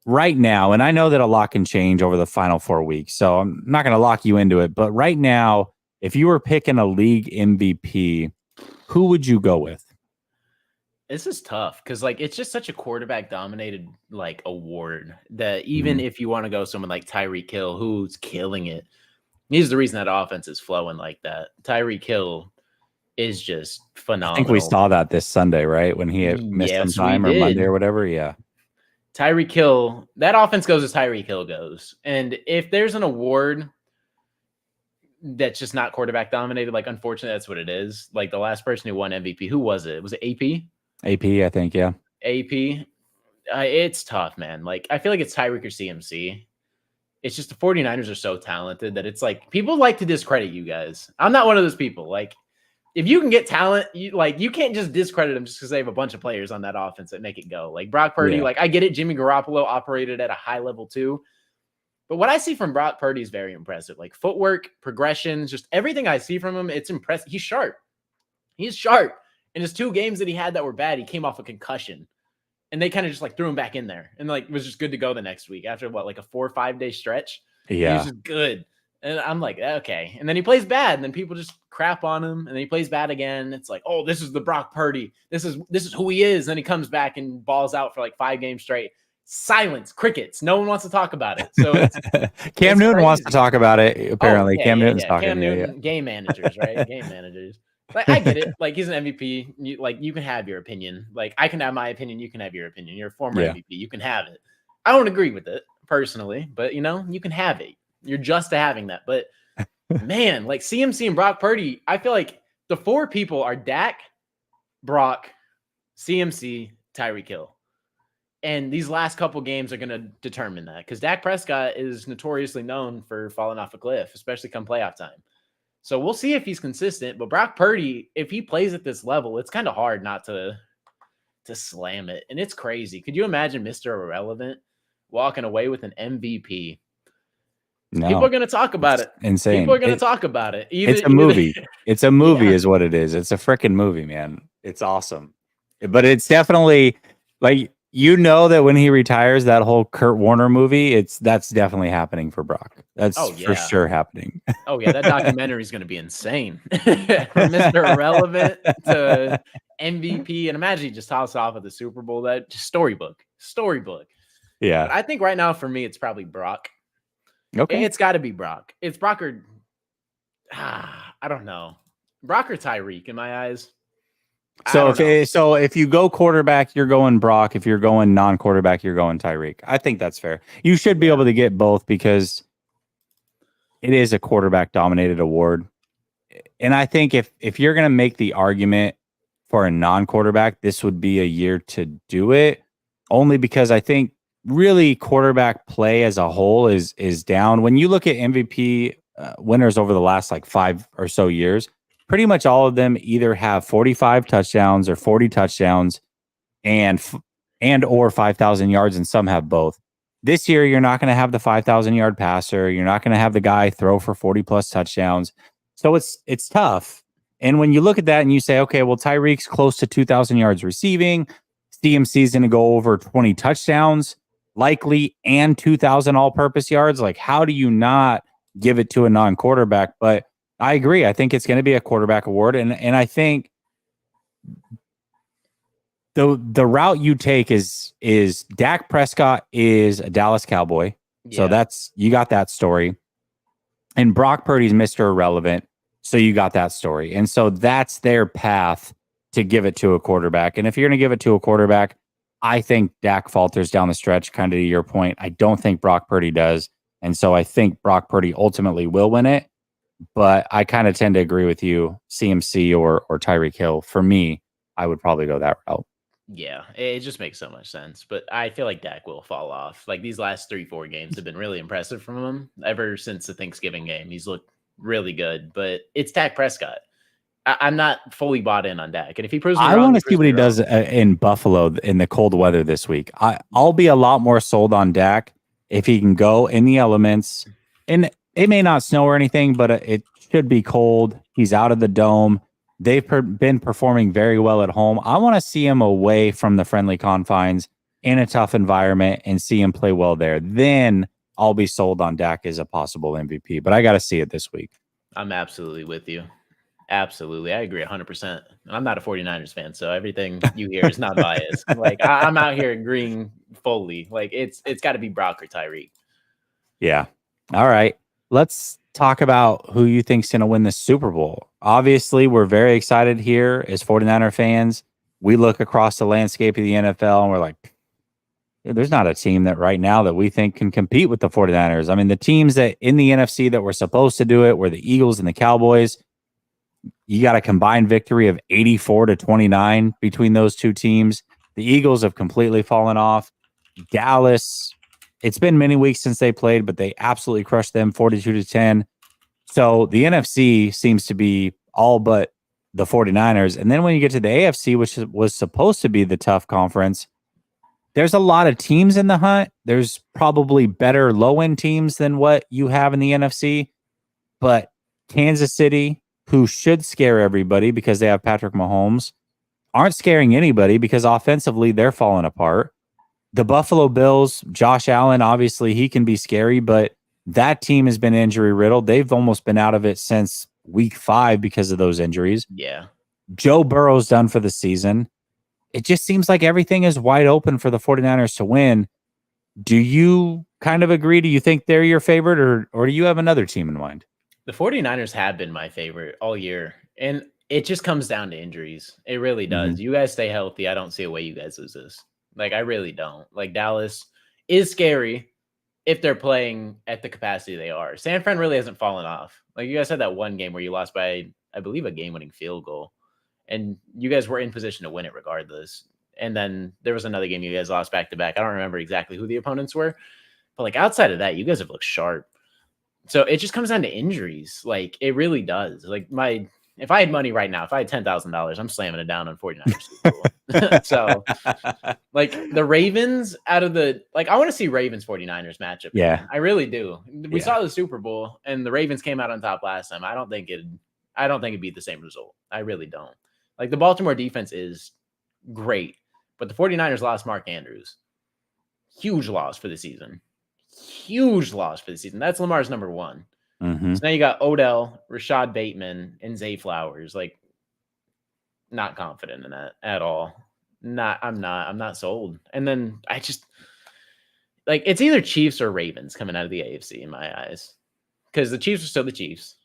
Right now, and I know that a lot can change over the final 4 weeks, so I'm not going to lock you into it. But right now, if you were picking a league MVP, who would you go with? This is tough because like it's just such a quarterback dominated like award that even if you want to go someone like Tyreek Hill, who's killing it, he's the reason that offense is flowing like that. Tyreek Hill is just phenomenal. I think we saw that this Sunday, right? When he had missed some time or Monday or whatever. Yeah. Tyreek Hill, that offense goes as Tyreek Hill goes. And if there's an award that's just not quarterback dominated, like unfortunately that's what it is. Like the last person who won MVP, who was it? Was it AP? AP, I think, yeah. AP. It's tough, man. Like I feel like it's Tyreek or CMC. It's just the 49ers are so talented that it's like people like to discredit you guys. I'm not one of those people. Like if you can get talent, you can't just discredit them just because they have a bunch of players on that offense that make it go. Like Brock Purdy, like I get it. Jimmy Garoppolo operated at a high level too. But what I see from Brock Purdy is very impressive. Like footwork, progressions, just everything I see from him, it's impressive. He's sharp. He's sharp. In his 2 games that he had that were bad, he came off a concussion. And they kind of just like threw him back in there. And like was just good to go the next week after like a 4 or 5 day stretch. Yeah. He was just good. And I'm like, okay. And then he plays bad. And then people just crap on him. And then he plays bad again. It's like, oh, this is the Brock Purdy. This is who he is. And then he comes back and balls out for like 5 games straight. Silence, crickets. No one wants to talk about it. So Cam Newton wants to talk about it. Apparently, Cam Newton's talking. Cam Newton, game managers, right? Game managers. Like I get it. Like he's an MVP. You can have your opinion. Like I can have my opinion. You can have your opinion. You're a former MVP. You can have it. I don't agree with it personally, but you can have it. You're just to having that. But man, like CMC and Brock Purdy, I feel like the 4 people are Dak, Brock, CMC, Tyreek Hill. And these last couple games are going to determine that because Dak Prescott is notoriously known for falling off a cliff, especially come playoff time. So we'll see if he's consistent. But Brock Purdy, if he plays at this level, it's kind of hard not to slam it. And it's crazy. Could you imagine Mr. Irrelevant walking away with an MVP? No. People are going to talk about it. Insane. People are going to talk about it. It's a movie. It's a movie is what it is. It's a freaking movie, man. It's awesome. But it's definitely like You know that when he retires, that whole Kurt Warner movie, that's definitely happening for Brock. That's Oh for yeah. sure happening. Oh yeah, that documentary is going to be insane. From Mr. Irrelevant to MVP, and imagine he just toss off at the Super Bowl. That just storybook. Yeah. But I think right now for me, it's probably Brock. Okay. It's got to be Brock. It's Brock or I don't know, Brock or Tyreek in my eyes. So if you go quarterback, you're going Brock. If you're going non-quarterback, you're going Tyreek. I think that's fair. You should be able to get both because it is a quarterback dominated award. And I think if you're going to make the argument for a non-quarterback, this would be a year to do it, only because I think really quarterback play as a whole is down. When you look at MVP winners over the last like 5 or so years, pretty much all of them either have 45 touchdowns or 40 touchdowns and or 5,000 yards, and some have both. This year, you're not going to have the 5,000 yard passer. You're not going to have the guy throw for 40 plus touchdowns. So it's tough. And when you look at that and you say, okay, well, Tyreek's close to 2,000 yards receiving, CMC's going to go over 20 touchdowns, likely, and 2,000 all-purpose yards. Like, how do you not give it to a non-quarterback? But I agree. I think it's going to be a quarterback award, and I think the route you take is Dak Prescott is a Dallas Cowboy. So you got that story. And Brock Purdy's Mr. Irrelevant. So you got that story. And so that's their path to give it to a quarterback. And if you're going to give it to a quarterback, I think Dak falters down the stretch, kind of to your point. I don't think Brock Purdy does. And so I think Brock Purdy ultimately will win it. But I kind of tend to agree with you, CMC or Tyreek Hill. For me, I would probably go that route. Yeah, it just makes so much sense. But I feel like Dak will fall off. Like these last 3-4 games have been really impressive from him ever since the Thanksgiving game. He's looked really good, but it's Dak Prescott. I'm not fully bought in on Dak. And if he proves me wrong, I want to see what he does in Buffalo in the cold weather this week. I'll be a lot more sold on Dak if he can go in the elements. And it may not snow or anything, but it should be cold. He's out of the dome. They've been performing very well at home. I want to see him away from the friendly confines in a tough environment and see him play well there. Then I'll be sold on Dak as a possible MVP. But I got to see it this week. I'm absolutely with you. Absolutely. I agree 100%. I'm not a 49ers fan, so everything you hear is not biased. Like I'm out here agreeing fully. Like it's got to be Brock or Tyreek. Yeah. All right. Let's talk about who you think's going to win the Super Bowl. Obviously, we're very excited here as 49er fans. We look across the landscape of the NFL and we're like, there's not a team that right now that we think can compete with the 49ers. I mean, the teams that in the NFC that were supposed to do it were the Eagles and the Cowboys. You got a combined victory of 84-29 between those two teams. The Eagles have completely fallen off. Dallas, it's been many weeks since they played, but they absolutely crushed them 42-10. So the NFC seems to be all but the 49ers. And then when you get to the AFC, which was supposed to be the tough conference, there's a lot of teams in the hunt. There's probably better low-end teams than what you have in the NFC. But Kansas City, who should scare everybody because they have Patrick Mahomes, aren't scaring anybody because offensively they're falling apart. The Buffalo Bills, Josh Allen, obviously he can be scary, but that team has been injury riddled. They've almost been out of it since week 5 because of those injuries. Yeah. Joe Burrow's done for the season. It just seems like everything is wide open for the 49ers to win. Do you kind of agree? Do you think they're your favorite or do you have another team in mind? The 49ers have been my favorite all year. And it just comes down to injuries. It really does. Mm-hmm. You guys stay healthy. I don't see a way you guys lose this. Like, I really don't. Like, Dallas is scary if they're playing at the capacity they are. San Fran really hasn't fallen off. Like, you guys had that one game where you lost by, I believe, a game-winning field goal. And you guys were in position to win it regardless. And then there was another game you guys lost back-to-back. I don't remember exactly who the opponents were. But, like, outside of that, you guys have looked sharp. So it just comes down to injuries. Like, it really does. Like, if I had money right now, if I had $10,000, I'm slamming it down on 49ers. So, like, the Ravens I want to see Ravens 49ers matchup. Yeah. Again. I really do. We saw the Super Bowl and the Ravens came out on top last time. I don't think it'd be the same result. I really don't. Like, the Baltimore defense is great, But the 49ers lost Mark Andrews. Huge loss for the season. Huge loss for the season. That's Lamar's number one. Mm-hmm. So now you got Odell, Rashad Bateman, and Zay Flowers. Like, not confident in that at all. I'm not sold. And then I just like it's either Chiefs or Ravens coming out of the AFC in my eyes. Because the Chiefs are still the Chiefs.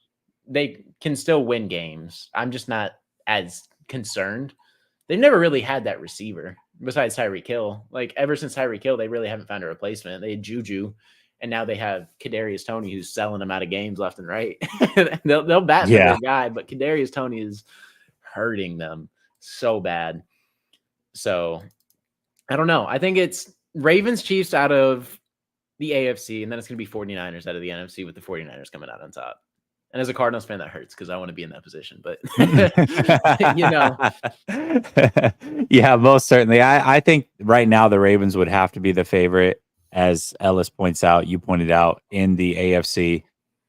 They can still win games. I'm just not as concerned. They've never really had that receiver besides Tyreek Hill. Like ever since Tyreek Hill, they really haven't found a replacement. They had Juju, and now they have Kadarius Toney, who's selling them out of games left and right. they'll bat for their guy, but Kadarius Toney is hurting them so bad. So I don't know. I think it's Ravens, Chiefs out of the AFC, and then it's going to be 49ers out of the NFC with the 49ers coming out on top. And as a Cardinals fan, that hurts because I want to be in that position. But, Yeah, most certainly. I think right now the Ravens would have to be the favorite, as Ellis points out, you pointed out, in the AFC.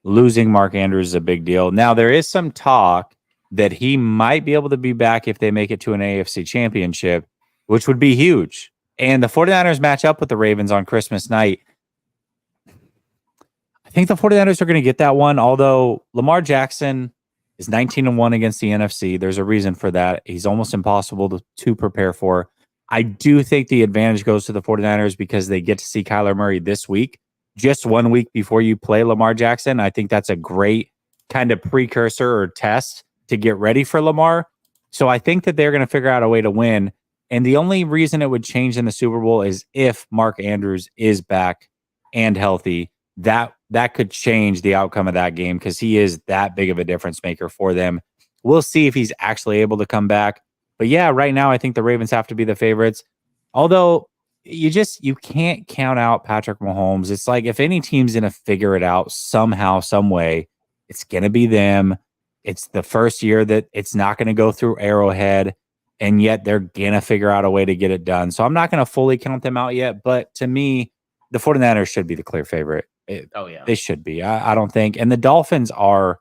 Losing Mark Andrews is a big deal. Now, there is some talk that he might be able to be back if they make it to an AFC championship, which would be huge. And the 49ers match up with the Ravens on Christmas night. I think the 49ers are going to get that one, although Lamar Jackson is 19-1 against the NFC. There's a reason for that. He's almost impossible to prepare for. I do think the advantage goes to the 49ers because they get to see Kyler Murray this week, just 1 week before you play Lamar Jackson. I think that's a great kind of precursor or test to get ready for Lamar. So I think that they're going to figure out a way to win. And the only reason it would change in the Super Bowl is if Mark Andrews is back and healthy. That could change the outcome of that game because he is that big of a difference maker for them. We'll see if he's actually able to come back. But yeah, right now I think the Ravens have to be the favorites. Although you can't count out Patrick Mahomes. It's like if any team's going to figure it out somehow, some way, it's going to be them. It's the first year that it's not going to go through Arrowhead, and yet they're going to figure out a way to get it done. So I'm not going to fully count them out yet, but to me, the 49ers should be the clear favorite. They should be. I don't think. And the Dolphins are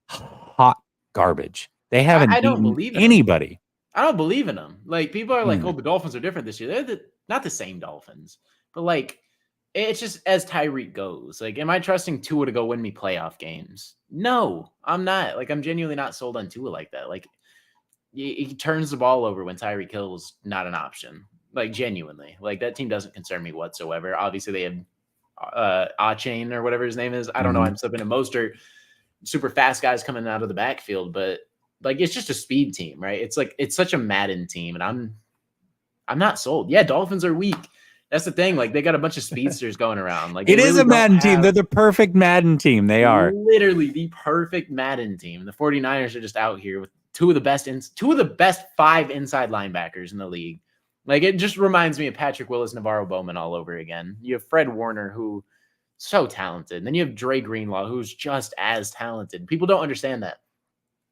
hot garbage. They haven't beaten anybody. I don't believe in them. Like people are like, oh, the Dolphins are different this year. They're not the same Dolphins. But like, it's just as Tyreek goes. Like, am I trusting Tua to go win me playoff games? No, I'm not. Like, I'm genuinely not sold on Tua like that. Like, he turns the ball over when Tyreek Hill's not an option. Like, genuinely. Like, that team doesn't concern me whatsoever. Obviously, they have A-Chain or whatever his name is. I don't know. I'm slipping a Mostert, super fast guys coming out of the backfield, but like it's just a speed team, right? It's like it's such a Madden team, and I'm not sold. Yeah, Dolphins are weak. That's the thing. Like they got a bunch of speedsters going around. Like it is a Madden team. They're the perfect Madden team. They are literally the perfect Madden team. The 49ers are just out here with two of the best 5 inside linebackers in the league. Like, it just reminds me of Patrick Willis, Navarro Bowman all over again. You have Fred Warner, who so talented. And then you have Dre Greenlaw, who's just as talented. People don't understand that.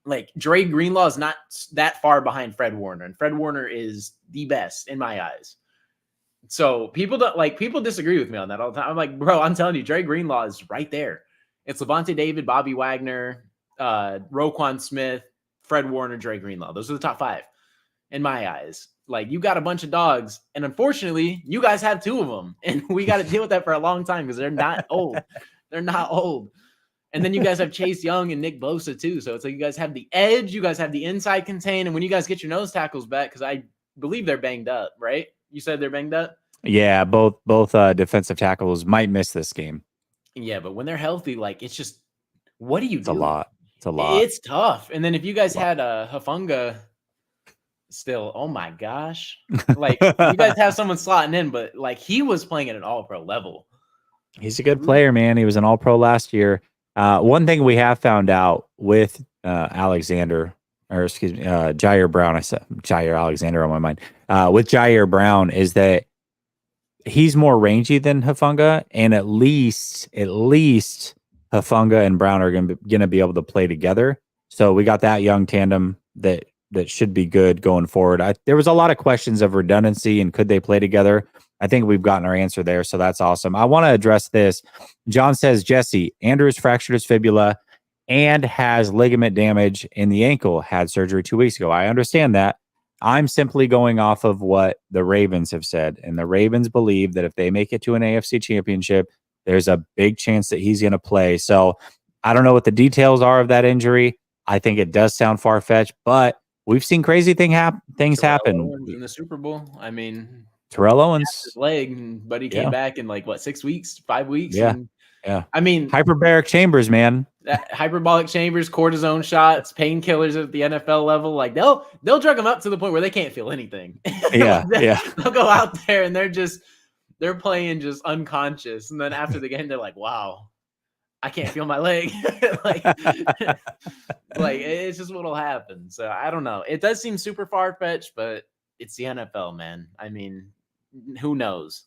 Like, Dre Greenlaw is not that far behind Fred Warner. And Fred Warner is the best in my eyes. So people disagree with me on that all the time. I'm like, bro, I'm telling you, Dre Greenlaw is right there. It's Levante David, Bobby Wagner, Roquan Smith, Fred Warner, Dre Greenlaw. Those are the top 5 in my eyes. Like, you got a bunch of dogs, and unfortunately, you guys have 2 of them, and we got to deal with that for a long time because they're not old. They're not old. And then you guys have Chase Young and Nick Bosa, too. So it's like you guys have the edge, you guys have the inside contain, and when you guys get your nose tackles back, because I believe they're banged up, right? You said they're banged up? Yeah, both defensive tackles might miss this game. Yeah, but when they're healthy, like, it's just, what do you do? It's a lot. It's tough. And then if you guys had Hufanga still, oh my gosh. Like, you guys have someone slotting in, but like he was playing at an all-pro level. He's a good player, man. He was an all-pro last year. One thing we have found out with Jair Brown, I said Jair Alexander on my mind, with Jair Brown is that he's more rangy than Hufanga, and at least Hufanga and Brown are going to be able to play together. So we got that young tandem that should be good going forward. There was a lot of questions of redundancy and could they play together. I think we've gotten our answer there, so that's awesome. I want to address this. John says, Jesse, Andrews fractured his fibula and has ligament damage in the ankle, had surgery 2 weeks ago. I understand that. I'm simply going off of what the Ravens have said. And the Ravens believe that if they make it to an AFC championship, there's a big chance that he's going to play. So I don't know what the details are of that injury. I think it does sound far-fetched, but we've seen crazy things Terrell happen. Owens in the Super Bowl. I mean, Terrell his Owens. leg, but he came Yeah. back in like what 6 weeks, 5 weeks, Yeah. and Yeah. I mean, Hyperbaric chambers, man. hyperbolic chambers, cortisone shots, painkillers at the NFL level. Like they'll drug them up to the point where they can't feel anything. Yeah. Like Yeah. they'll go out there and they're playing just unconscious, and then after the game they're like, "Wow, I can't feel my leg." like, like it's just what'll happen. So I don't know. It does seem super far fetched, but it's the NFL, man. I mean, who knows?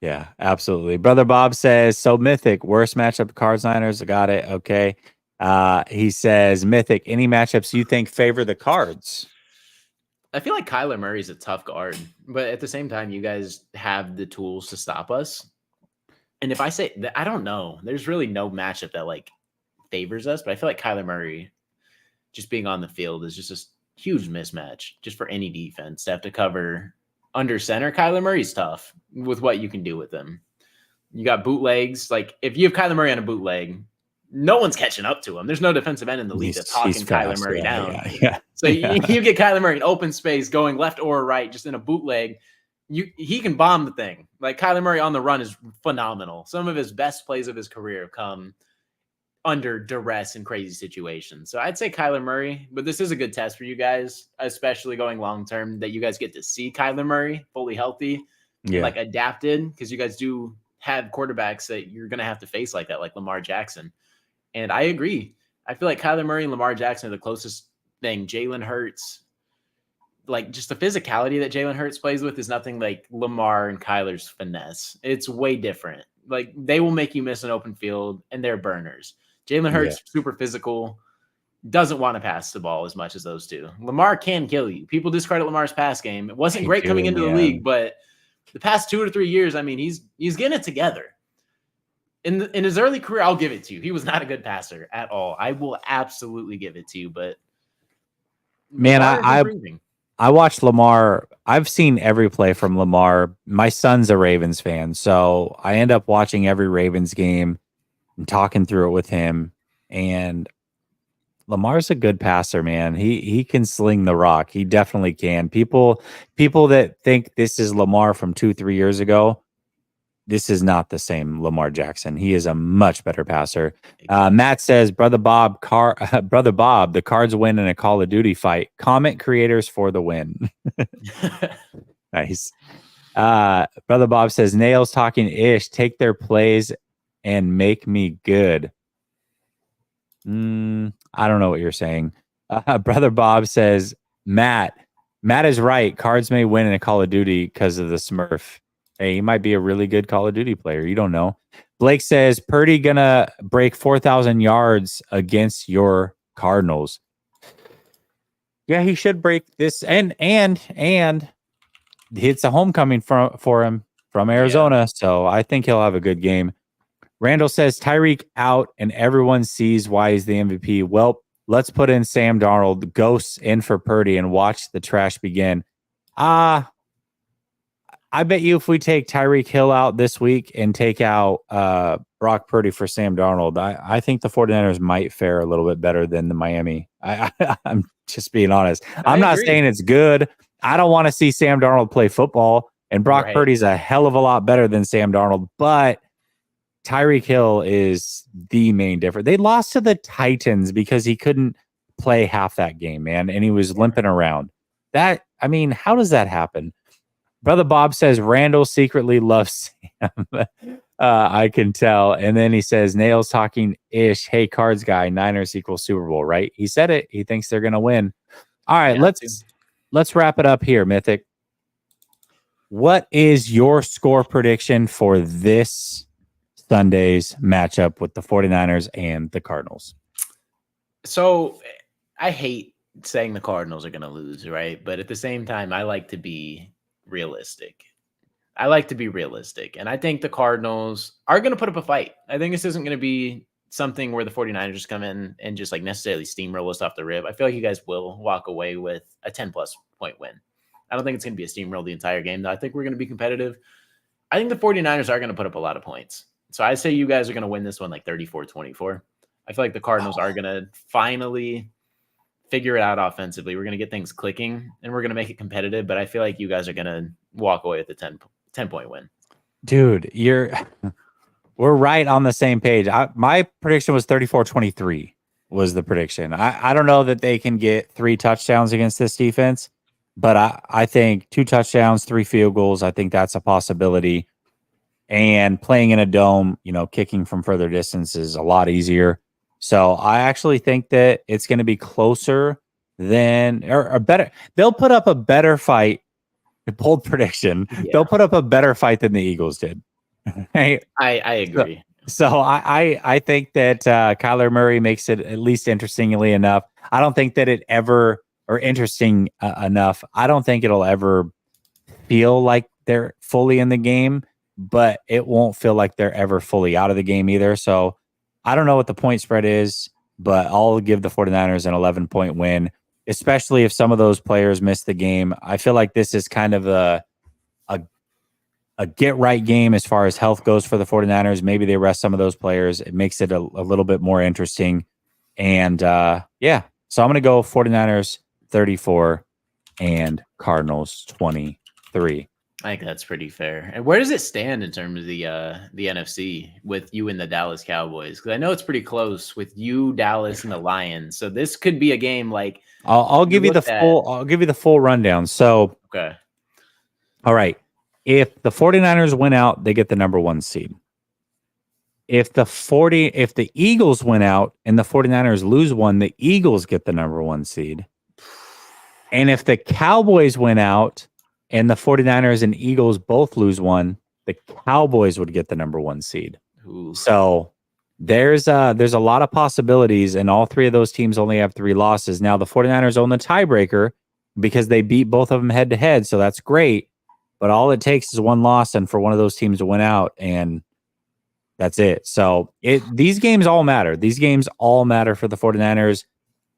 Yeah, absolutely. Brother Bob says, so Mythic, worst matchup, Cards Niners. Got it. Okay. He says, Mythic, any matchups you think favor the Cards? I feel like Kyler Murray's a tough guard, but at the same time, you guys have the tools to stop us. And if I say that, I don't know, there's really no matchup that like favors us, but I feel like Kyler Murray just being on the field is just a huge mismatch just for any defense to have to cover under center. Kyler Murray's tough with what you can do with him. You got bootlegs. Like if you have Kyler Murray on a bootleg, no one's catching up to him. There's no defensive end in the league that's talking Kyler Murray down. Yeah. So you get Kyler Murray in open space going left or right, just in a bootleg. He can bomb the thing. Like Kyler Murray on the run is phenomenal. Some of his best plays of his career have come under duress in crazy situations. So I'd say Kyler Murray, but this is a good test for you guys, especially going long term, that you guys get to see Kyler Murray fully healthy, like adapted, because you guys do have quarterbacks that you're going to have to face like that, like Lamar Jackson. And I agree. I feel like Kyler Murray and Lamar Jackson are the closest thing. Jalen Hurts, like just the physicality that Jalen Hurts plays with is nothing like Lamar and Kyler's finesse. It's way different. Like they will make you miss an open field and they're burners. Jalen Hurts, super physical, doesn't want to pass the ball as much as those two. Lamar can kill you. People discredit Lamar's pass game. It wasn't great coming into the league, but the past 2 or 3 years, I mean, he's getting it together. In his early career, I'll give it to you. He was not a good passer at all. I will absolutely give it to you. But man, I watched Lamar. I've seen every play from Lamar. My son's a Ravens fan, so I end up watching every Ravens game and talking through it with him. And Lamar's a good passer, man. He can sling the rock. He definitely can. People that think this is Lamar from 2-3 years ago, this is not the same Lamar Jackson. He is a much better passer. Matt says, Brother Bob, the Cards win in a Call of Duty fight. Comment creators for the win. Nice. Brother Bob says, Nails talking ish. Take their plays and make me good. I don't know what you're saying. Brother Bob says, Matt is right. Cards may win in a Call of Duty because of the Smurf. Hey, he might be a really good Call of Duty player. You don't know. Blake says, Purdy gonna break 4,000 yards against your Cardinals. Yeah, he should break this. And it's a homecoming for him from Arizona. Yeah. So I think he'll have a good game. Randall says, Tyreek out and everyone sees why he's the MVP. Well, let's put in Sam Darnold, ghosts in for Purdy, and watch the trash begin. I bet you if we take Tyreek Hill out this week and take out Brock Purdy for Sam Darnold, I think the 49ers might fare a little bit better than the Miami. I'm just being honest. I'm not saying it's good. I don't want to see Sam Darnold play football, and Brock Purdy's a hell of a lot better than Sam Darnold, but Tyreek Hill is the main difference. They lost to the Titans because he couldn't play half that game, man, and he was limping around. How does that happen? Brother Bob says Randall secretly loves Sam. I can tell. And then he says, Nails talking ish. Hey, Cards guy, Niners equals Super Bowl, right? He said it. He thinks they're going to win. All right, let's wrap it up here, Mythic. What is your score prediction for this Sunday's matchup with the 49ers and the Cardinals? So I hate saying the Cardinals are going to lose, right? But at the same time, I like to be realistic. And I think the Cardinals are going to put up a fight. I think this isn't going to be something where the 49ers just come in and just like necessarily steamroll us off the rib. I feel like you guys will walk away with a 10+ point win. I don't think it's going to be a steamroll the entire game, though. I think we're going to be competitive. I think the 49ers are going to put up a lot of points. So I say you guys are going to win this one like 34-24. I feel like the Cardinals are going to finally figure it out offensively. We're going to get things clicking and we're going to make it competitive, but I feel like you guys are going to walk away with a 10-point win. Dude, we're right on the same page. My prediction was 34-23 was the prediction. I don't know that they can get 3 touchdowns against this defense, but I think 2 touchdowns, 3 field goals, I think that's a possibility. And playing in a dome, kicking from further distance is a lot easier. So I actually think that it's going to be closer than or better. They'll put up a better fight. Bold prediction. Yeah. They'll put up a better fight than the Eagles did. Right? I agree. So I think that Kyler Murray makes it at least interestingly enough. I don't think that interesting enough. I don't think it'll ever feel like they're fully in the game, but it won't feel like they're ever fully out of the game either. So I don't know what the point spread is, but I'll give the 49ers an 11-point win, especially if some of those players miss the game. I feel like this is kind of a get-right game as far as health goes for the 49ers. Maybe they rest some of those players. It makes it a little bit more interesting. And, so I'm going to go 49ers 34 and Cardinals 23. I think that's pretty fair. And where does it stand in terms of the NFC with you and the Dallas Cowboys? Because I know it's pretty close with you, Dallas, and the Lions. So this could be a game like I'll give you the full rundown. So okay. All right. If the 49ers win out, they get the number 1 seed. If the Eagles win out and the 49ers lose one, the Eagles get the number 1 seed. And if the Cowboys win out and the 49ers and Eagles both lose one, the Cowboys would get the number 1 seed. Ooh. So there's a lot of possibilities, and all 3 of those teams only have 3 losses. Now, the 49ers own the tiebreaker because they beat both of them head-to-head, so that's great. But all it takes is 1 loss and for one of those teams to win out, and that's it. So these games all matter. These games all matter for the 49ers.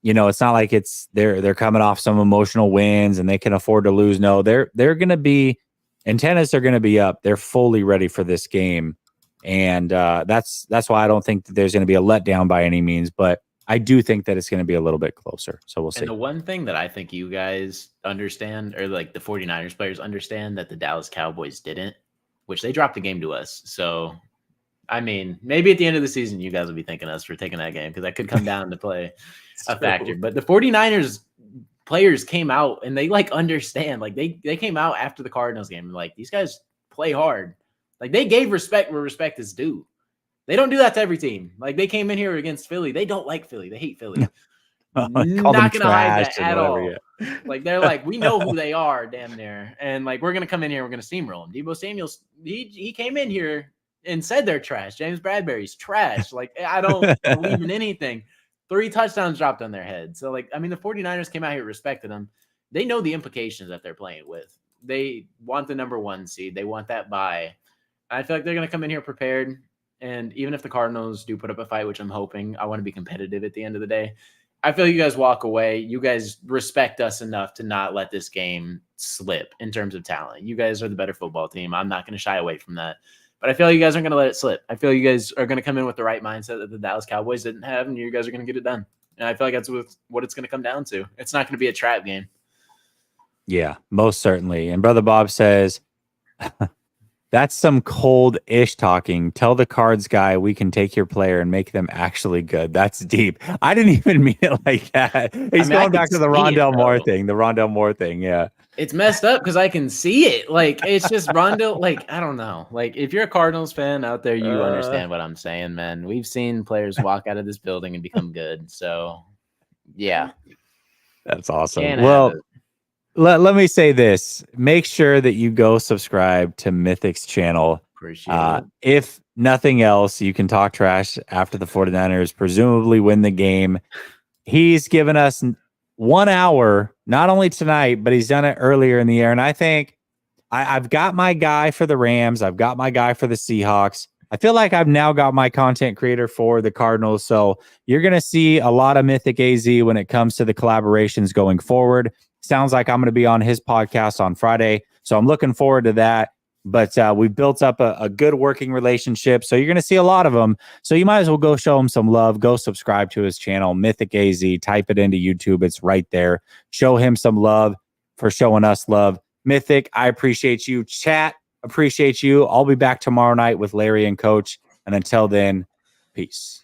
It's not like they're coming off some emotional wins and they can afford to lose. No, they're going to be antennas are going to be up. They're fully ready for this game. And that's why I don't think that there's going to be a letdown by any means, but I do think that it's going to be a little bit closer. So we'll see. And the one thing that I think you guys understand, or like the 49ers players understand that the Dallas Cowboys didn't, which they dropped the game to us. So I mean, maybe at the end of the season, you guys will be thanking us for taking that game because that could come down to play a factor. But the 49ers players came out and they understand. They came out after the Cardinals game and these guys play hard. They gave respect where respect is due. They don't do that to every team. They came in here against Philly. They don't like Philly. They hate Philly. Not going to hide that at all. Yeah. They're we know who they are, damn near. And we're going to come in here. We're going to steamroll them. Deebo Samuel's, he came in here and said they're trash. James Bradbury's trash. I don't believe in anything. 3 touchdowns dropped on their head. So, the 49ers came out here, respected them. They know the implications that they're playing with. They want the number 1 seed. They want that bye. I feel like they're going to come in here prepared. And even if the Cardinals do put up a fight, which I'm hoping, I want to be competitive at the end of the day. I feel like you guys walk away. You guys respect us enough to not let this game slip in terms of talent. You guys are the better football team. I'm not going to shy away from that. But I feel like you guys aren't going to let it slip. I feel you guys are going to come in with the right mindset that the Dallas Cowboys didn't have, and you guys are going to get it done. And I feel like that's what it's going to come down to. It's not going to be a trap game. Yeah, most certainly. And Brother Bob says, that's some cold-ish talking. Tell the Cards guy we can take your player and make them actually good. That's deep. I didn't even mean it like that. He's going back to the Rondell Moore thing. The Rondell Moore thing, yeah. It's messed up because I can see it. It's just Rondell. I don't know. If you're a Cardinals fan out there, you understand what I'm saying, man. We've seen players walk out of this building and become good. So, yeah. That's awesome. Well, let me say this. Make sure that you go subscribe to Mythic's channel. Appreciate it. If nothing else, you can talk trash after the 49ers presumably win the game. He's given us 1 hour, not only tonight, but he's done it earlier in the year. And I think I've got my guy for the Rams. I've got my guy for the Seahawks. I feel like I've now got my content creator for the Cardinals. So you're going to see a lot of Mythic AZ when it comes to the collaborations going forward. Sounds like I'm going to be on his podcast on Friday. So I'm looking forward to that. But we've built up a good working relationship. So you're going to see a lot of them. So you might as well go show him some love. Go subscribe to his channel, Mythic AZ. Type it into YouTube. It's right there. Show him some love for showing us love. Mythic, I appreciate you. Chat, appreciate you. I'll be back tomorrow night with Larry and Coach. And until then, peace.